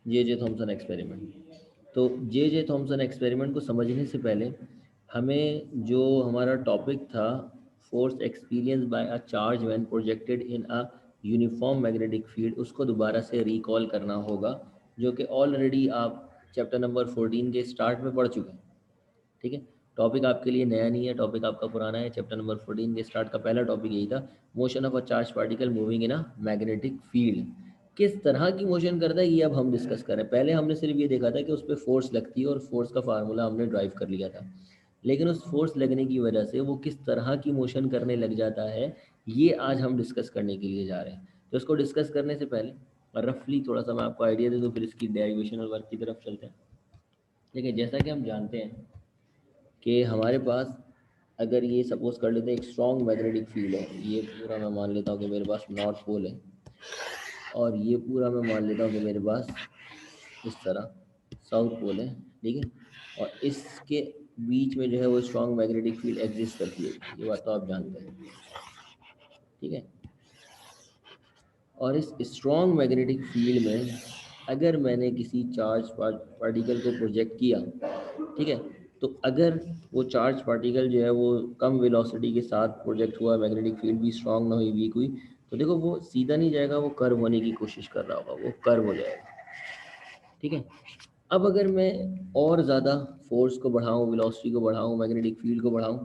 J Thomson experiment. तो J Thomson experiment को समझने से पहले हमें जो हमारा टॉपिक था, force experience by a charge when projected in a uniform magnetic field, उसको दोबारा से रिकॉल करना होगा, जो कि ऑलरेडी आप चैप्टर नंबर 14 के स्टार्ट में पढ़ चुके हैं। ठीक है, टॉपिक आपके लिए नया नहीं है, टॉपिक आपका पुराना है। चैप्टर नंबर 14 के स्टार्ट का पहला टॉपिक यही था, motion of a charge particle moving in a magnetic field. किस तरह की मोशन करता है ये अब हम डिस्कस कर रहे हैं। पहले हमने सिर्फ ये देखा था कि उस पर फोर्स लगती है और फोर्स का फार्मूला हमने ड्राइव कर लिया था, लेकिन उस फोर्स लगने की वजह से वो किस तरह की मोशन करने लग जाता है, ये आज हम डिस्कस करने के लिए जा रहे हैं। तो इसको डिस्कस करने से पहले रफली थोड़ा सा मैं आपको आइडिया दे दूँ, फिर इसकी डेरिवेशनल वर्क की तरफ चलते हैं। देखिए, जैसा कि हम जानते हैं कि हमारे पास, अगर ये सपोज कर लेते हैं एक स्ट्रॉन्ग मैग्नेटिक फील्ड है, ये पूरा मैं मान लेता हूँ कि मेरे पास नॉर्थ पोल है, और ये पूरा मैं मान लेता हूँ कि मेरे पास इस तरह साउथ पोल है। ठीक है, और इसके बीच में जो है वो स्ट्रॉन्ग मैग्नेटिक फील्ड एग्जिस्ट करती है, ये बात तो आप जानते हैं। ठीक है, और इस स्ट्रॉन्ग मैग्नेटिक फील्ड में अगर मैंने किसी चार्ज पार्टिकल को प्रोजेक्ट किया, ठीक है, तो अगर वो चार्ज पार्टिकल जो है वो कम वेलोसिटी के साथ प्रोजेक्ट हुआ, मैग्नेटिक फील्ड भी स्ट्रांग ना हुई, वीक हुई, तो देखो वो सीधा नहीं जाएगा, वो कर्व होने की कोशिश कर रहा होगा, वो कर्व हो जाएगा। ठीक है, अब अगर मैं और ज़्यादा फोर्स को बढ़ाऊँ, वेलोसिटी को बढ़ाऊँ, मैग्नेटिक फील्ड को बढ़ाऊँ,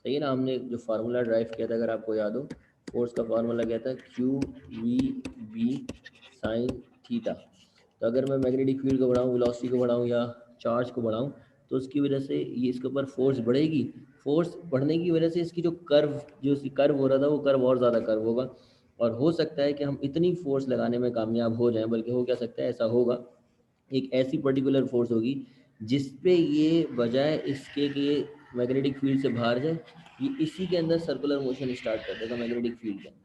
सही है ना। हमने जो फार्मूला ड्राइव किया था, अगर आपको याद हो, फोर्स का फार्मूला क्या था, Q V B sine theta. तो अगर मैं मैग्नेटिक फील्ड को बढ़ाऊँ, वेलोसिटी को बढ़ाऊँ या चार्ज को बढ़ाऊँ, तो उसकी वजह से ये इसके ऊपर फोर्स बढ़ेगी। फोर्स बढ़ने की वजह से इसकी जो कर्व, जो इसकी कर्व हो रहा था, वो कर्व और ज़्यादा कर्व होगा, और हो सकता है कि हम इतनी फोर्स लगाने में कामयाब हो जाएं, बल्कि हो क्या सकता है, ऐसा होगा, एक ऐसी पर्टिकुलर फोर्स होगी जिस पे ये बजाय इसके कि ये मैग्नेटिक फील्ड से बाहर जाए, ये इसी के अंदर सर्कुलर मोशन स्टार्ट कर देगा मैग्नेटिक फील्ड के अंदर,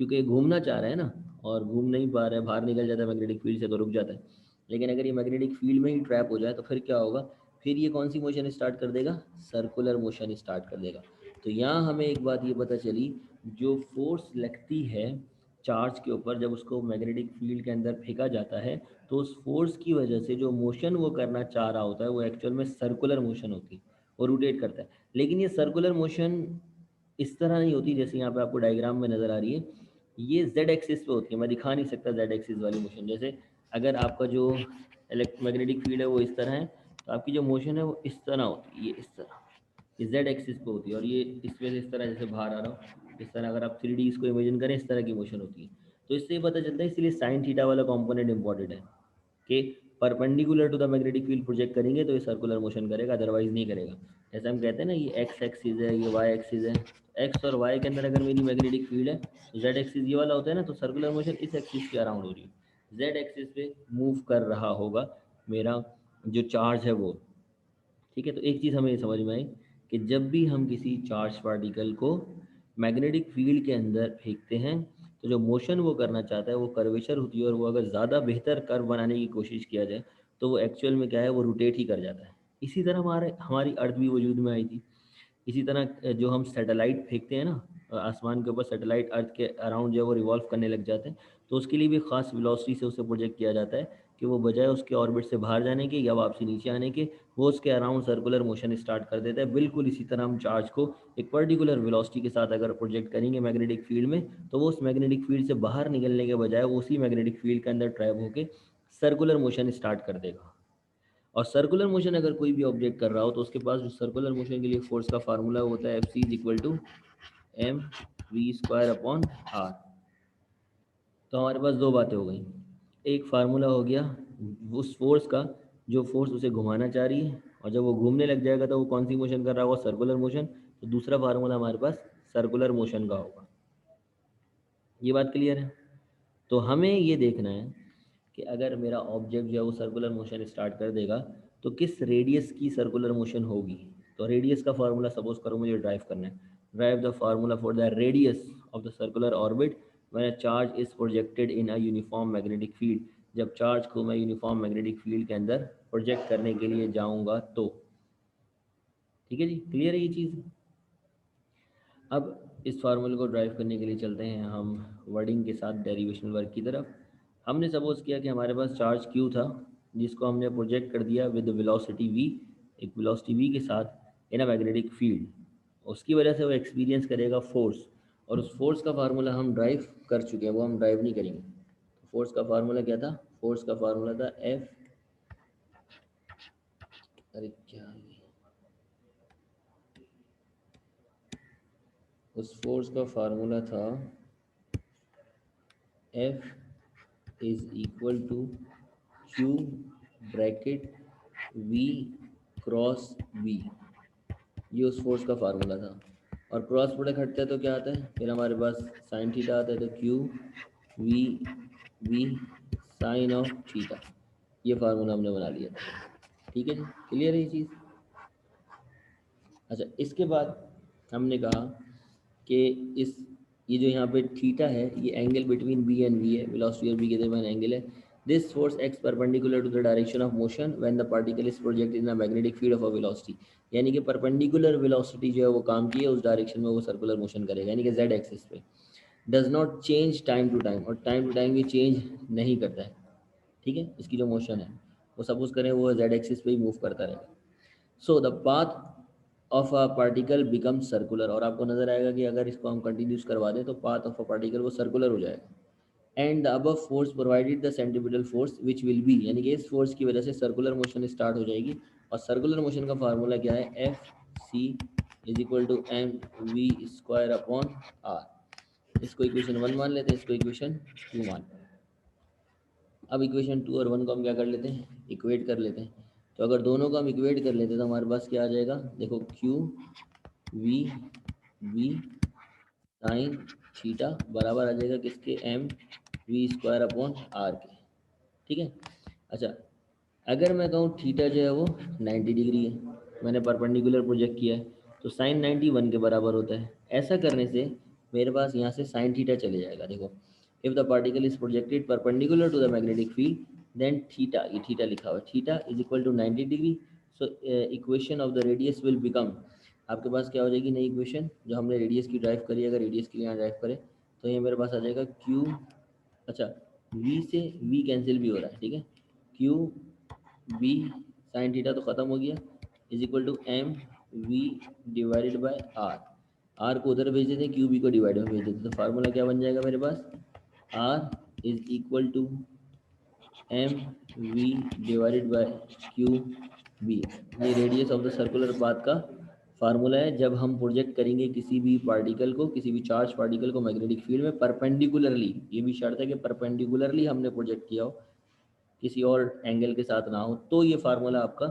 क्योंकि ये घूमना चाह रहा है ना, और घूम नहीं पा रहा है, बाहर निकल जाता है मैग्नेटिक फील्ड से तो रुक जाता है। लेकिन अगर ये मैग्नेटिक फील्ड में ही ट्रैप हो जाए तो फिर क्या होगा, फिर ये कौन सी मोशन स्टार्ट कर देगा, सर्कुलर मोशन स्टार्ट कर देगा। तो यहाँ हमें एक बात ये पता चली, जो फोर्स लगती है चार्ज के ऊपर जब उसको मैग्नेटिक फील्ड के अंदर फेंका जाता है, तो उस फोर्स की वजह से जो मोशन वो करना चाह रहा होता है वो एक्चुअल में सर्कुलर मोशन होती है, वो रोटेट करता है। लेकिन ये सर्कुलर मोशन इस तरह नहीं होती जैसे यहाँ पे आपको डायग्राम में नज़र आ रही है, ये जेड एक्सिस पे होती है। मैं दिखा नहीं सकता जेड एक्सिस वाली मोशन, जैसे अगर आपका जो मैग्नेटिक फील्ड है वो इस तरह है, तो आपकी जो मोशन है वो इस तरह होती है, ये इस तरह, ये जेड एक्सिस पे होती है, और ये इस वजह से इस तरह जैसे बाहर आ रहा हूँ इस तरह, अगर आप 3D इसको इमेजिन करें, इस तरह की मोशन होती है। तो इससे ये पता चलता है, इसलिए साइन थीटा वाला कॉम्पोनेंट इंपॉर्टेंट है कि perpendicular to the magnetic field project करेंगे तो ये सर्कुलर मोशन करेगा, अदरवाइज नहीं करेगा। जैसे हम कहते हैं ना, ये एक्स एक्सिस है, ये वाई एक्सिस है, एक्स और वाई के अंदर अगर मेरी मैग्नेटिक फील्ड है, तो जेड एक्सिस ये वाला होता है ना, तो सर्कुलर मोशन इस एक्सिस के अराउंड हो रही है, जेड एक्सिस पे मूव कर रहा होगा मेरा जो चार्ज है वो। ठीक है, तो एक चीज़ हमें ये समझ में आई कि जब भी हम किसी चार्ज पार्टिकल को मैग्नेटिक फील्ड के अंदर फेंकते हैं, तो जो मोशन वो करना चाहता है वो कर्वेचर होती है, और वो अगर ज़्यादा बेहतर कर्व बनाने की कोशिश किया जाए तो वो एक्चुअल में क्या है, वो रोटेट ही कर जाता है। इसी तरह हमारी अर्थ भी वजूद में आई थी। इसी तरह जो हम सैटेलाइट फेंकते हैं ना, आसमान के ऊपर सैटेलाइट अर्थ के अराउंड जो है वो रिवॉल्व करने लग जाते हैं, तो उसके लिए भी ख़ास वेलोसिटी से उसे प्रोजेक्ट किया जाता है कि वो बजाय उसके ऑर्बिट से बाहर जाने के या वापसी नीचे आने के, वो उसके अराउंड सर्कुलर मोशन स्टार्ट कर देता है। बिल्कुल इसी तरह हम चार्ज को एक पर्टिकुलर वेलोसिटी के साथ अगर प्रोजेक्ट करेंगे मैग्नेटिक फील्ड में, तो वो उस मैग्नेटिक फील्ड से बाहर निकलने के बजाय वो उसी मैग्नेटिक फील्ड के अंदर ट्रैप होकर सर्कुलर मोशन स्टार्ट कर देगा। और सर्कुलर मोशन अगर कोई भी ऑब्जेक्ट कर रहा हो, तो उसके पास जो सर्कुलर मोशन के लिए फोर्स का फार्मूला होता है, F C is equal to M V square upon R. तो हमारे पास दो बातें हो गई, एक फार्मूला हो गया उस फोर्स का जो फोर्स उसे घुमाना चाह रही है, और जब वो घूमने लग जाएगा तो वो कौन सी मोशन कर रहा होगा, सर्कुलर मोशन। तो दूसरा फार्मूला हमारे पास सर्कुलर मोशन का होगा। ये बात क्लियर है। तो हमें ये देखना है कि अगर मेरा ऑब्जेक्ट जो है वो सर्कुलर मोशन स्टार्ट कर देगा, तो किस रेडियस की सर्कुलर मोशन होगी। तो रेडियस का फार्मूला सपोज करो मुझे ड्राइव करना है, drive the formula for the radius of the circular orbit when a charge is projected in a uniform magnetic field. जब चार्ज को मैं यूनिफॉर्म मैग्नेटिक फील्ड के अंदर प्रोजेक्ट करने के लिए जाऊंगा तो। ठीक है जी, क्लियर है ये चीज़। अब इस फार्मूले को ड्राइव करने के लिए चलते हैं हम वर्डिंग के साथ डेरिवेशन वर्क की तरफ। हमने सपोज किया कि हमारे पास चार्ज q था, जिसको हमने प्रोजेक्ट कर दिया विद वेलोसिटी v, एक वेलोसिटी v के साथ इन अ मैग्नेटिक फील्ड। उसकी वजह से वो एक्सपीरियंस करेगा फोर्स, और उस फोर्स का फार्मूला हम ड्राइव कर चुके हैं, वो हम ड्राइव नहीं करेंगे। फोर्स का फार्मूला क्या था? फोर्स का फार्मूला था एफ, अरे क्या है? उस फोर्स का फार्मूला था F is equal to Q bracket V cross V, ये उस फोर्स का फार्मूला था। और क्रॉस प्रोडक्ट हटता है तो क्या आता है? फिर हमारे पास साइन थीटा आता है, तो Q V V sine of theta, ये फार्मूला हमने बना लिया था। ठीक है जी, क्लियर है ये चीज़? अच्छा, इसके बाद हमने कहा कि इस ये जो यहाँ पे थीटा है, ये angle between B and V है, वेलोसिटी और बी के दरमियान एंगल है। This force is perpendicular to the direction of motion when the particle is projected in a magnetic field of a velocity, यानी कि परपेंडिकुलर वेलोसिटी जो है वो काम की है, उस डायरेक्शन में वो सर्कुलर मोशन करेगा, यानी कि जेड एक्सिस पे। Does not change time to time, और टाइम टू टाइम ये चेंज नहीं करता है। ठीक है, इसकी जो मोशन है वो सपोज करें वो जेड एक्सिस पे ही मूव करता रहेगा। So the path of a particle become circular, और आपको नजर आएगा कि अगर इसको हम कंटिन्यूस करवा दें तो पाथ ऑफ अ पार्टिकल वो सर्कुलर हो जाएगा। And the above force provided the centripetal force which will be, यानी कि इस फोर्स की वजह से सर्कुलर मोशन स्टार्ट हो जाएगी। और सर्कुलर मोशन का फार्मूला क्या है? F C is equal to M V square upon R. इसको इक्वेशन 1 मान लेते हैं, इसको इक्वेशन 2 मान लेते हैं। अब इक्वेशन 2 और 1 को हम क्या कर लेते हैं? इक्वेट कर लेते हैं। तो अगर दोनों को हम इक्वेट कर लेते हैं तो हमारे पास क्या आ जाएगा? देखो, Q V V sine theta बराबर आ जाएगा किसके? M V square upon R के। ठीक है। अच्छा, अगर मैं कहूँ थीटा जो है वो 90 डिग्री है, मैंने परपेंडिकुलर प्रोजेक्ट किया है, तो साइन 90 1 के बराबर होता है। ऐसा करने से मेरे पास यहाँ से साइन थीटा चले जाएगा। देखो, if the particle is projected perpendicular to the magnetic field then theta, ये थीटा लिखा हुआ है, theta is equal to 90 degree. So equation of the radius will become, आपके पास क्या हो जाएगी नई इक्वेशन? जो हमने रेडियस की ड्राइव करी, अगर रेडियस के लिए यहाँ ड्राइव करें तो ये मेरे पास आ जाएगा क्यू, अच्छा v से v कैंसिल भी हो रहा है, ठीक है, क्यू वी साइन थीटा तो ख़त्म हो गया, is equal to M V divided by R. R को उधर भेज देते हैं, क्यू बी को डिवाइड में भेज देते हैं, तो फार्मूला क्या बन जाएगा मेरे पास? R is equal to M V divided by Q B. ये radius of the circular path का फार्मूला है जब हम प्रोजेक्ट करेंगे किसी भी पार्टिकल को, किसी भी चार्ज पार्टिकल को मैग्नेटिक फील्ड में परपेंडिकुलरली। ये भी शर्त है कि परपेंडिकुलरली हमने प्रोजेक्ट किया हो, किसी और एंगल के साथ ना हो, तो ये फार्मूला आपका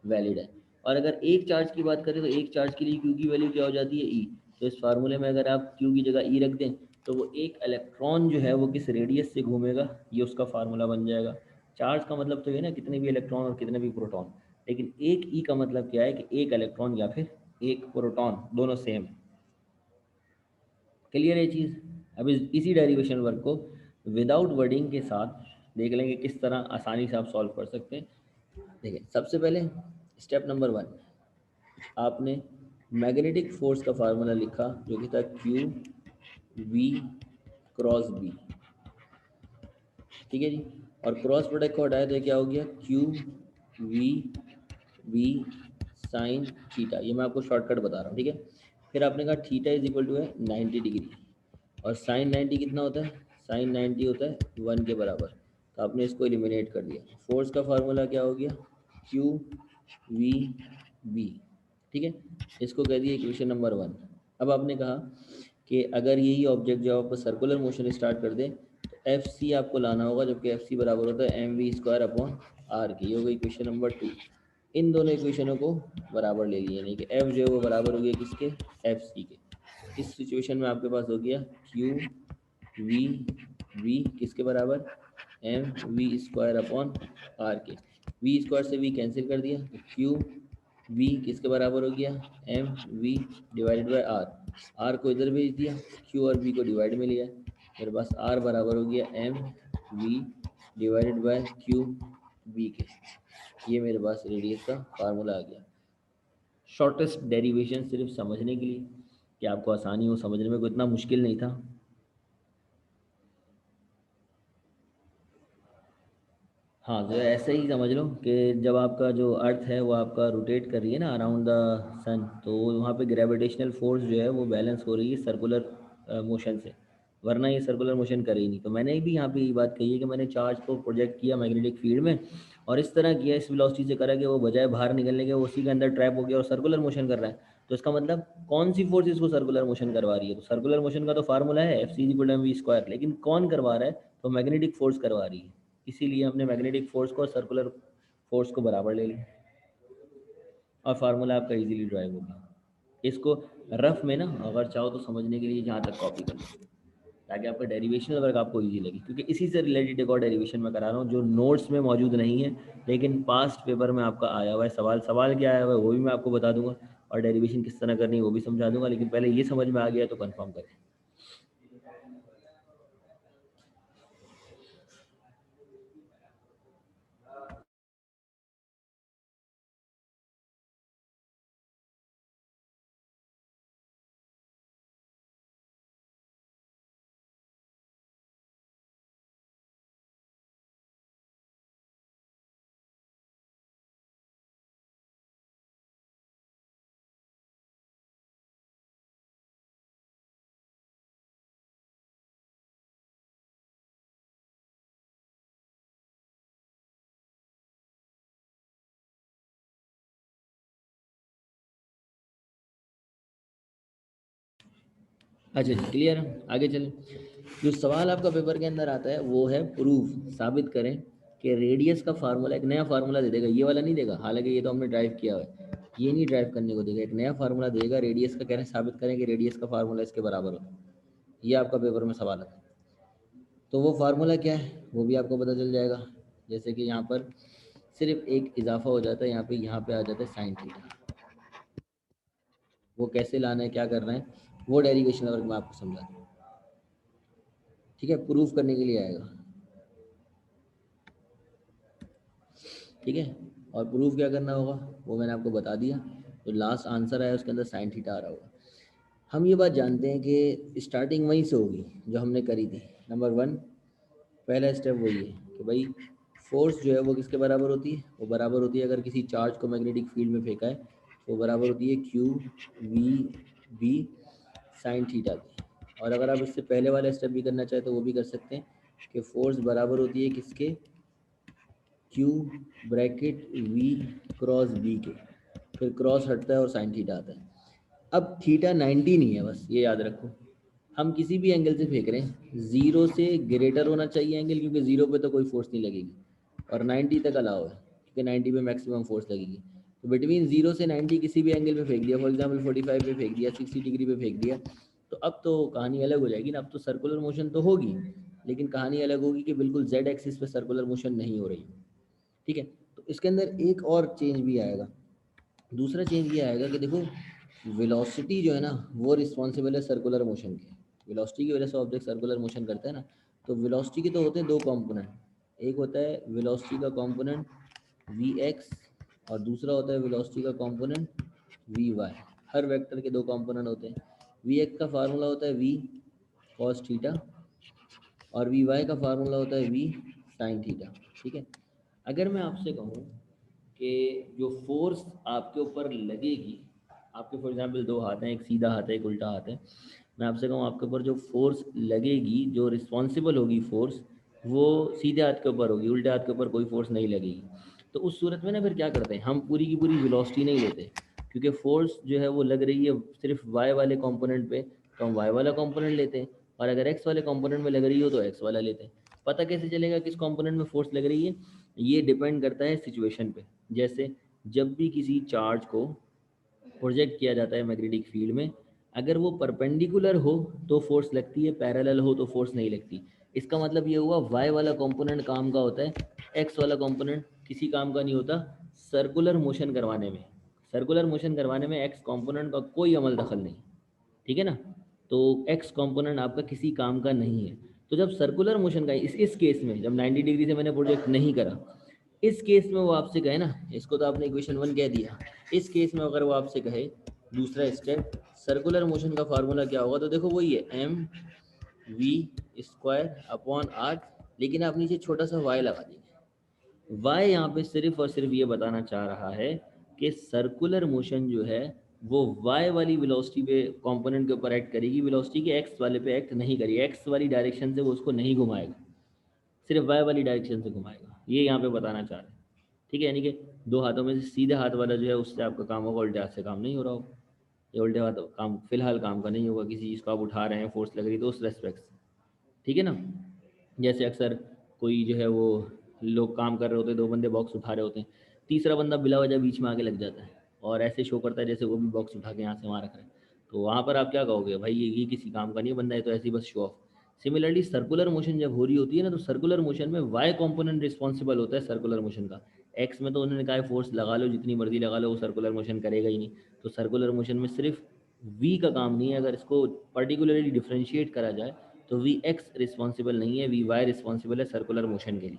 वैलिड है। और अगर एक चार्ज की बात करें तो एक चार्ज के लिए क्यू की वैल्यू क्या हो जाती है? ई। तो इस फार्मूले में अगर आप क्यू की जगह ई रख दें तो वो एक इलेक्ट्रॉन जो है वो किस रेडियस से घूमेगा, ये उसका फार्मूला बन जाएगा। चार्ज का मतलब तो ये ना कितने भी इलेक्ट्रॉन और कितने भी प्रोटॉन, लेकिन एक ई का मतलब क्या है कि एक इलेक्ट्रॉन या फिर एक प्रोटॉन, दोनों सेम। क्लियर है चीज़? अब इसी डेरिवेशन वर्क को विदाउट वर्डिंग के साथ देख लेंगे किस तरह आसानी से आप सॉल्व कर सकते हैं। देखिए, सबसे पहले स्टेप नंबर 1, आपने मैग्नेटिक फोर्स का फार्मूला लिखा जो कि था क्यू वी क्रॉस बी। ठीक है जी, और क्रॉस प्रोडक्ट को हटाया तो क्या हो गया? Q V V sine theta, ये मैं आपको शॉर्टकट बता रहा हूँ। ठीक है, फिर आपने कहा थीटा इज इक्वल टू है 90 डिग्री, और साइन 90 कितना होता है? साइन 90 होता है 1 के बराबर, तो आपने इसको एलिमिनेट कर दिया। फोर्स का फार्मूला क्या हो गया? Q V B. ठीक है, इसको कह दिया इक्वेशन नंबर 1। अब आपने कहा कि अगर यही ऑब्जेक्ट जो आप सर्कुलर मोशन स्टार्ट कर दें तो एफ सी आपको लाना होगा, जबकि एफ सी बराबर होता है M V square upon R की। ये हो गई इक्वेशन नंबर 2। इन दोनों इक्वेशनों को बराबर ले लिए, यानी कि एफ जो है वो बराबर हो गया किसके? एफ सी के। इस सिचुएशन में आपके पास हो गया क्यू वी वी किसके बराबर? M V square upon R के। वी स्क्वायर से वी कैंसिल कर दिया, तो क्यू वी किसके बराबर हो गया? M V divided by R. R को इधर भेज दिया, क्यू और वी को डिवाइड में लिया, मेरे पास आर बराबर हो गया M V divided by Q V के। ये मेरे पास रेडियस का फार्मूला आ गया। शॉर्टेस्ट डेरिवेशन सिर्फ समझने के लिए कि आपको आसानी हो समझने में, कोई इतना मुश्किल नहीं था। हाँ, तो ऐसे ही समझ लो कि जब आपका जो अर्थ है वो आपका रोटेट कर रही है ना अराउंड द सन, तो वहाँ पे ग्रेविटेशनल फोर्स जो है वो बैलेंस हो रही है सर्कुलर मोशन से, वरना ये सर्कुलर मोशन करे ही नहीं। तो मैंने भी यहाँ पे ये बात कही है कि मैंने चार्ज को प्रोजेक्ट किया मैग्नेटिक फील्ड में, और इस तरह किया, इस वेलोसिटी से करा कि वो बजाय बाहर निकलने के वो उसी के अंदर ट्रैप हो गया और सर्कुलर मोशन कर रहा है। तो इसका मतलब कौन सी फोर्स इसको सर्कुलर मोशन करवा रही है? तो सर्कुलर मोशन का तो फार्मूला है F=mv², लेकिन कौन करवा रहा है? तो मैग्नेटिक फोर्स करवा रही है। इसीलिए हमने मैग्नेटिक फोर्स को और सर्कुलर फोर्स को बराबर ले लिया, और फार्मूला आपका इजीली ड्राइव हो गया। इसको रफ में ना अगर चाहो तो समझने के लिए जहाँ तक कॉपी कर लो, ताकि आपका डेरिवेशनल वर्क आपको इजी लगे, क्योंकि इसी से रिलेटेड एक और डेरिवेशन मैं करा रहा हूँ जो नोट्स में मौजूद नहीं है, लेकिन पास्ट पेपर में आपका आया हुआ है। सवाल क्या आया हुआ है वो भी मैं आपको बता दूंगा, और डेरिवेशन किस तरह करनी है वो भी समझा दूंगा, लेकिन पहले ये समझ में आ गया तो कन्फर्म करें। अच्छा जी, क्लियर है, आगे चलें। जो सवाल आपका पेपर के अंदर आता है वो है प्रूफ, साबित करें कि रेडियस का फार्मूला, एक नया फार्मूला दे देगा, ये वाला नहीं देगा, हालांकि ये तो हमने ड्राइव किया हुआ है, ये नहीं ड्राइव करने को देगा, एक नया फार्मूला देगा रेडियस का, कह रहे हैं साबित करें कि रेडियस का फार्मूला इसके बराबर हो। ये आपका पेपर में सवाल आता है, तो वो फार्मूला क्या है वो भी आपको पता चल जाएगा। जैसे कि यहाँ पर सिर्फ एक इजाफा हो जाता है, यहाँ पे आ जाता है साइन थीटा। वो कैसे लाना है, क्या करना है, वो डेरिवेशन वर्क में आपको समझा दूँ। ठीक है, प्रूफ करने के लिए आएगा। ठीक है, और प्रूफ क्या करना होगा वो मैंने आपको बता दिया। तो लास्ट आंसर आया उसके अंदर साइन थीटा आ रहा होगा। हम ये बात जानते हैं कि स्टार्टिंग वहीं से होगी जो हमने करी थी। नंबर वन, पहला स्टेप वही है कि भाई फोर्स जो है वो किसके बराबर होती है? वो बराबर होती है, अगर किसी चार्ज को मैग्नेटिक फील्ड में फेंका है तो बराबर होती है Q V B sine theta की। और अगर आप इससे पहले वाला स्टेप भी करना चाहें तो वो भी कर सकते हैं कि फोर्स बराबर होती है किसके? Q bracket V cross B के, फिर क्रॉस हटता है और साइन थीटा आता है। अब थीटा 90 नहीं है, बस ये याद रखो। हम किसी भी एंगल से फेंक रहे हैं, जीरो से ग्रेटर होना चाहिए एंगल, क्योंकि जीरो पे तो कोई फोर्स नहीं लगेगी, और 90 तक अलाउ है क्योंकि 90 पे मैक्सिमम फोर्स लगेगी। तो बिटवीन जीरो से 90 किसी भी एंगल पे फेंक दिया, फॉर एग्जाम्पल 45 पे फेंक दिया, 60 डिग्री पे फेंक दिया, तो अब तो कहानी अलग हो जाएगी ना। अब तो सर्कुलर मोशन तो होगी, लेकिन कहानी अलग होगी कि बिल्कुल जेड एक्सिस पे सर्कुलर मोशन नहीं हो रही। ठीक है, तो इसके अंदर एक और चेंज भी आएगा। दूसरा चेंज ये आएगा कि देखो वेलोसिटी जो है ना वो रिस्पॉन्सिबल है सर्कुलर मोशन के। वेलोसिटी की वजह से ऑब्जेक्ट सर्कुलर मोशन करता है ना। तो वेलोसिटी के तो होते हैं दो कंपोनेंट, एक होता है वेलोसिटी का कंपोनेंट वी एक्स, और दूसरा होता है वेलोसिटी का component we Y. Her vector के दो कंपोनेंट होते हैं। वी एक्स का फार्मूला होता है वी कॉस थीटा, और वी वाई का फार्मूला होता है वी साइन थीटा। ठीक है, अगर मैं आपसे कहूँ कि जो फोर्स आपके ऊपर लगेगी, आपके फॉर एग्जांपल दो हाथ हैं, एक सीधा हाथ है एक उल्टा हाथ है, मैं आपसे कहूँ आपके ऊपर जो फोर्स लगेगी, जो रिस्पॉन्सिबल होगी फोर्स, वो सीधे हाथ के ऊपर होगी, उल्टे हाथ के ऊपर कोई फोर्स नहीं लगेगी। तो उस सूरत में ना फिर क्या करते हैं, हम पूरी की पूरी वेलोसिटी नहीं लेते, क्योंकि फोर्स जो है वो लग रही है सिर्फ वाई वाले कंपोनेंट पे, तो हम वाई वाला कंपोनेंट लेते हैं, और अगर एक्स वाले कंपोनेंट में लग रही हो तो एक्स वाला लेते हैं। पता कैसे चलेगा किस कंपोनेंट में फोर्स लग रही है? ये डिपेंड करता है सिचुएशन पे। जैसे जब भी किसी चार्ज को प्रोजेक्ट किया जाता है मैग्नेटिक फील्ड में, अगर वो परपेंडिकुलर हो तो फोर्स लगती है, पैरेलल हो तो फोर्स नहीं लगती। इसका मतलब ये हुआ वाई वाला कंपोनेंट काम का होता है, एक्स वाला कंपोनेंट किसी काम का नहीं होता सर्कुलर मोशन करवाने में। सर्कुलर मोशन करवाने में एक्स कंपोनेंट का कोई अमल दखल नहीं। ठीक है ना, तो एक्स कंपोनेंट आपका किसी काम का नहीं है। तो जब सर्कुलर मोशन का इस केस में जब 90 डिग्री से मैंने प्रोजेक्ट नहीं करा, इस केस में वो आपसे कहे ना, इसको तो आपने इक्वेशन 1 कह दिया, इस केस में अगर वो आपसे कहे दूसरा स्टेप सर्कुलर मोशन का फार्मूला क्या होगा, तो देखो वही है M V square upon R, लेकिन आप नीचे छोटा सा वाई लगा देंगे। वाई यहाँ पे सिर्फ और सिर्फ ये बताना चाह रहा है कि सर्कुलर मोशन जो है वो वाई वाली वेलोसिटी पे कंपोनेंट के ऊपर एक्ट करेगी, वेलोसिटी के एक्स वाले पे एक्ट नहीं करेगी, एक्स वाली डायरेक्शन से वो उसको नहीं घुमाएगा, सिर्फ वाई वाली डायरेक्शन से घुमाएगा, ये यहाँ पे बताना चाह रहे हैं। ठीक है, यानी कि दो हाथों में से सीधे हाथ वाला जो है उससे आपका काम होगा, उल्टे हाथ से काम नहीं हो रहा होगा, या उल्टे हाथ काम फिलहाल काम का नहीं होगा, किसी चीज़ को आप उठा रहे हैं, फोर्स लग रही तो उस रेस्पेक्ट से। ठीक है ना, जैसे अक्सर कोई जो है वो लोग काम कर रहे होते हैं, दो बंदे बॉक्स उठा रहे होते हैं, तीसरा बंदा बिला वजह बीच में आके लग जाता है और ऐसे शो करता है जैसे वो भी बॉक्स उठा के यहाँ से वहाँ रख रहा है, तो वहाँ पर आप क्या कहोगे, भाई ये किसी काम का नहीं बंदा है, तो ऐसे ही बस show off. Similarly circular motion जब हो रही होती है ना, तो सर्कुलर मोशन में वाई कंपोनेंट रिस्पॉन्सिबल होता है सर्कुलर मोशन का। एक्स में तो उन्होंने कहा है फोर्स लगा लो जितनी मर्जी लगा लो, वो सर्कुलर मोशन करेगा ही नहीं। तो सर्कुलर मोशन में सिर्फ वी का काम नहीं है, अगर इसको पर्टिकुलरली डिफ्रेंशिएट करा जाए तो वी एक्स रिस्पॉन्सिबल नहीं है, वी वाई रिस्पॉन्सिबल है सर्कुलर मोशन के लिए।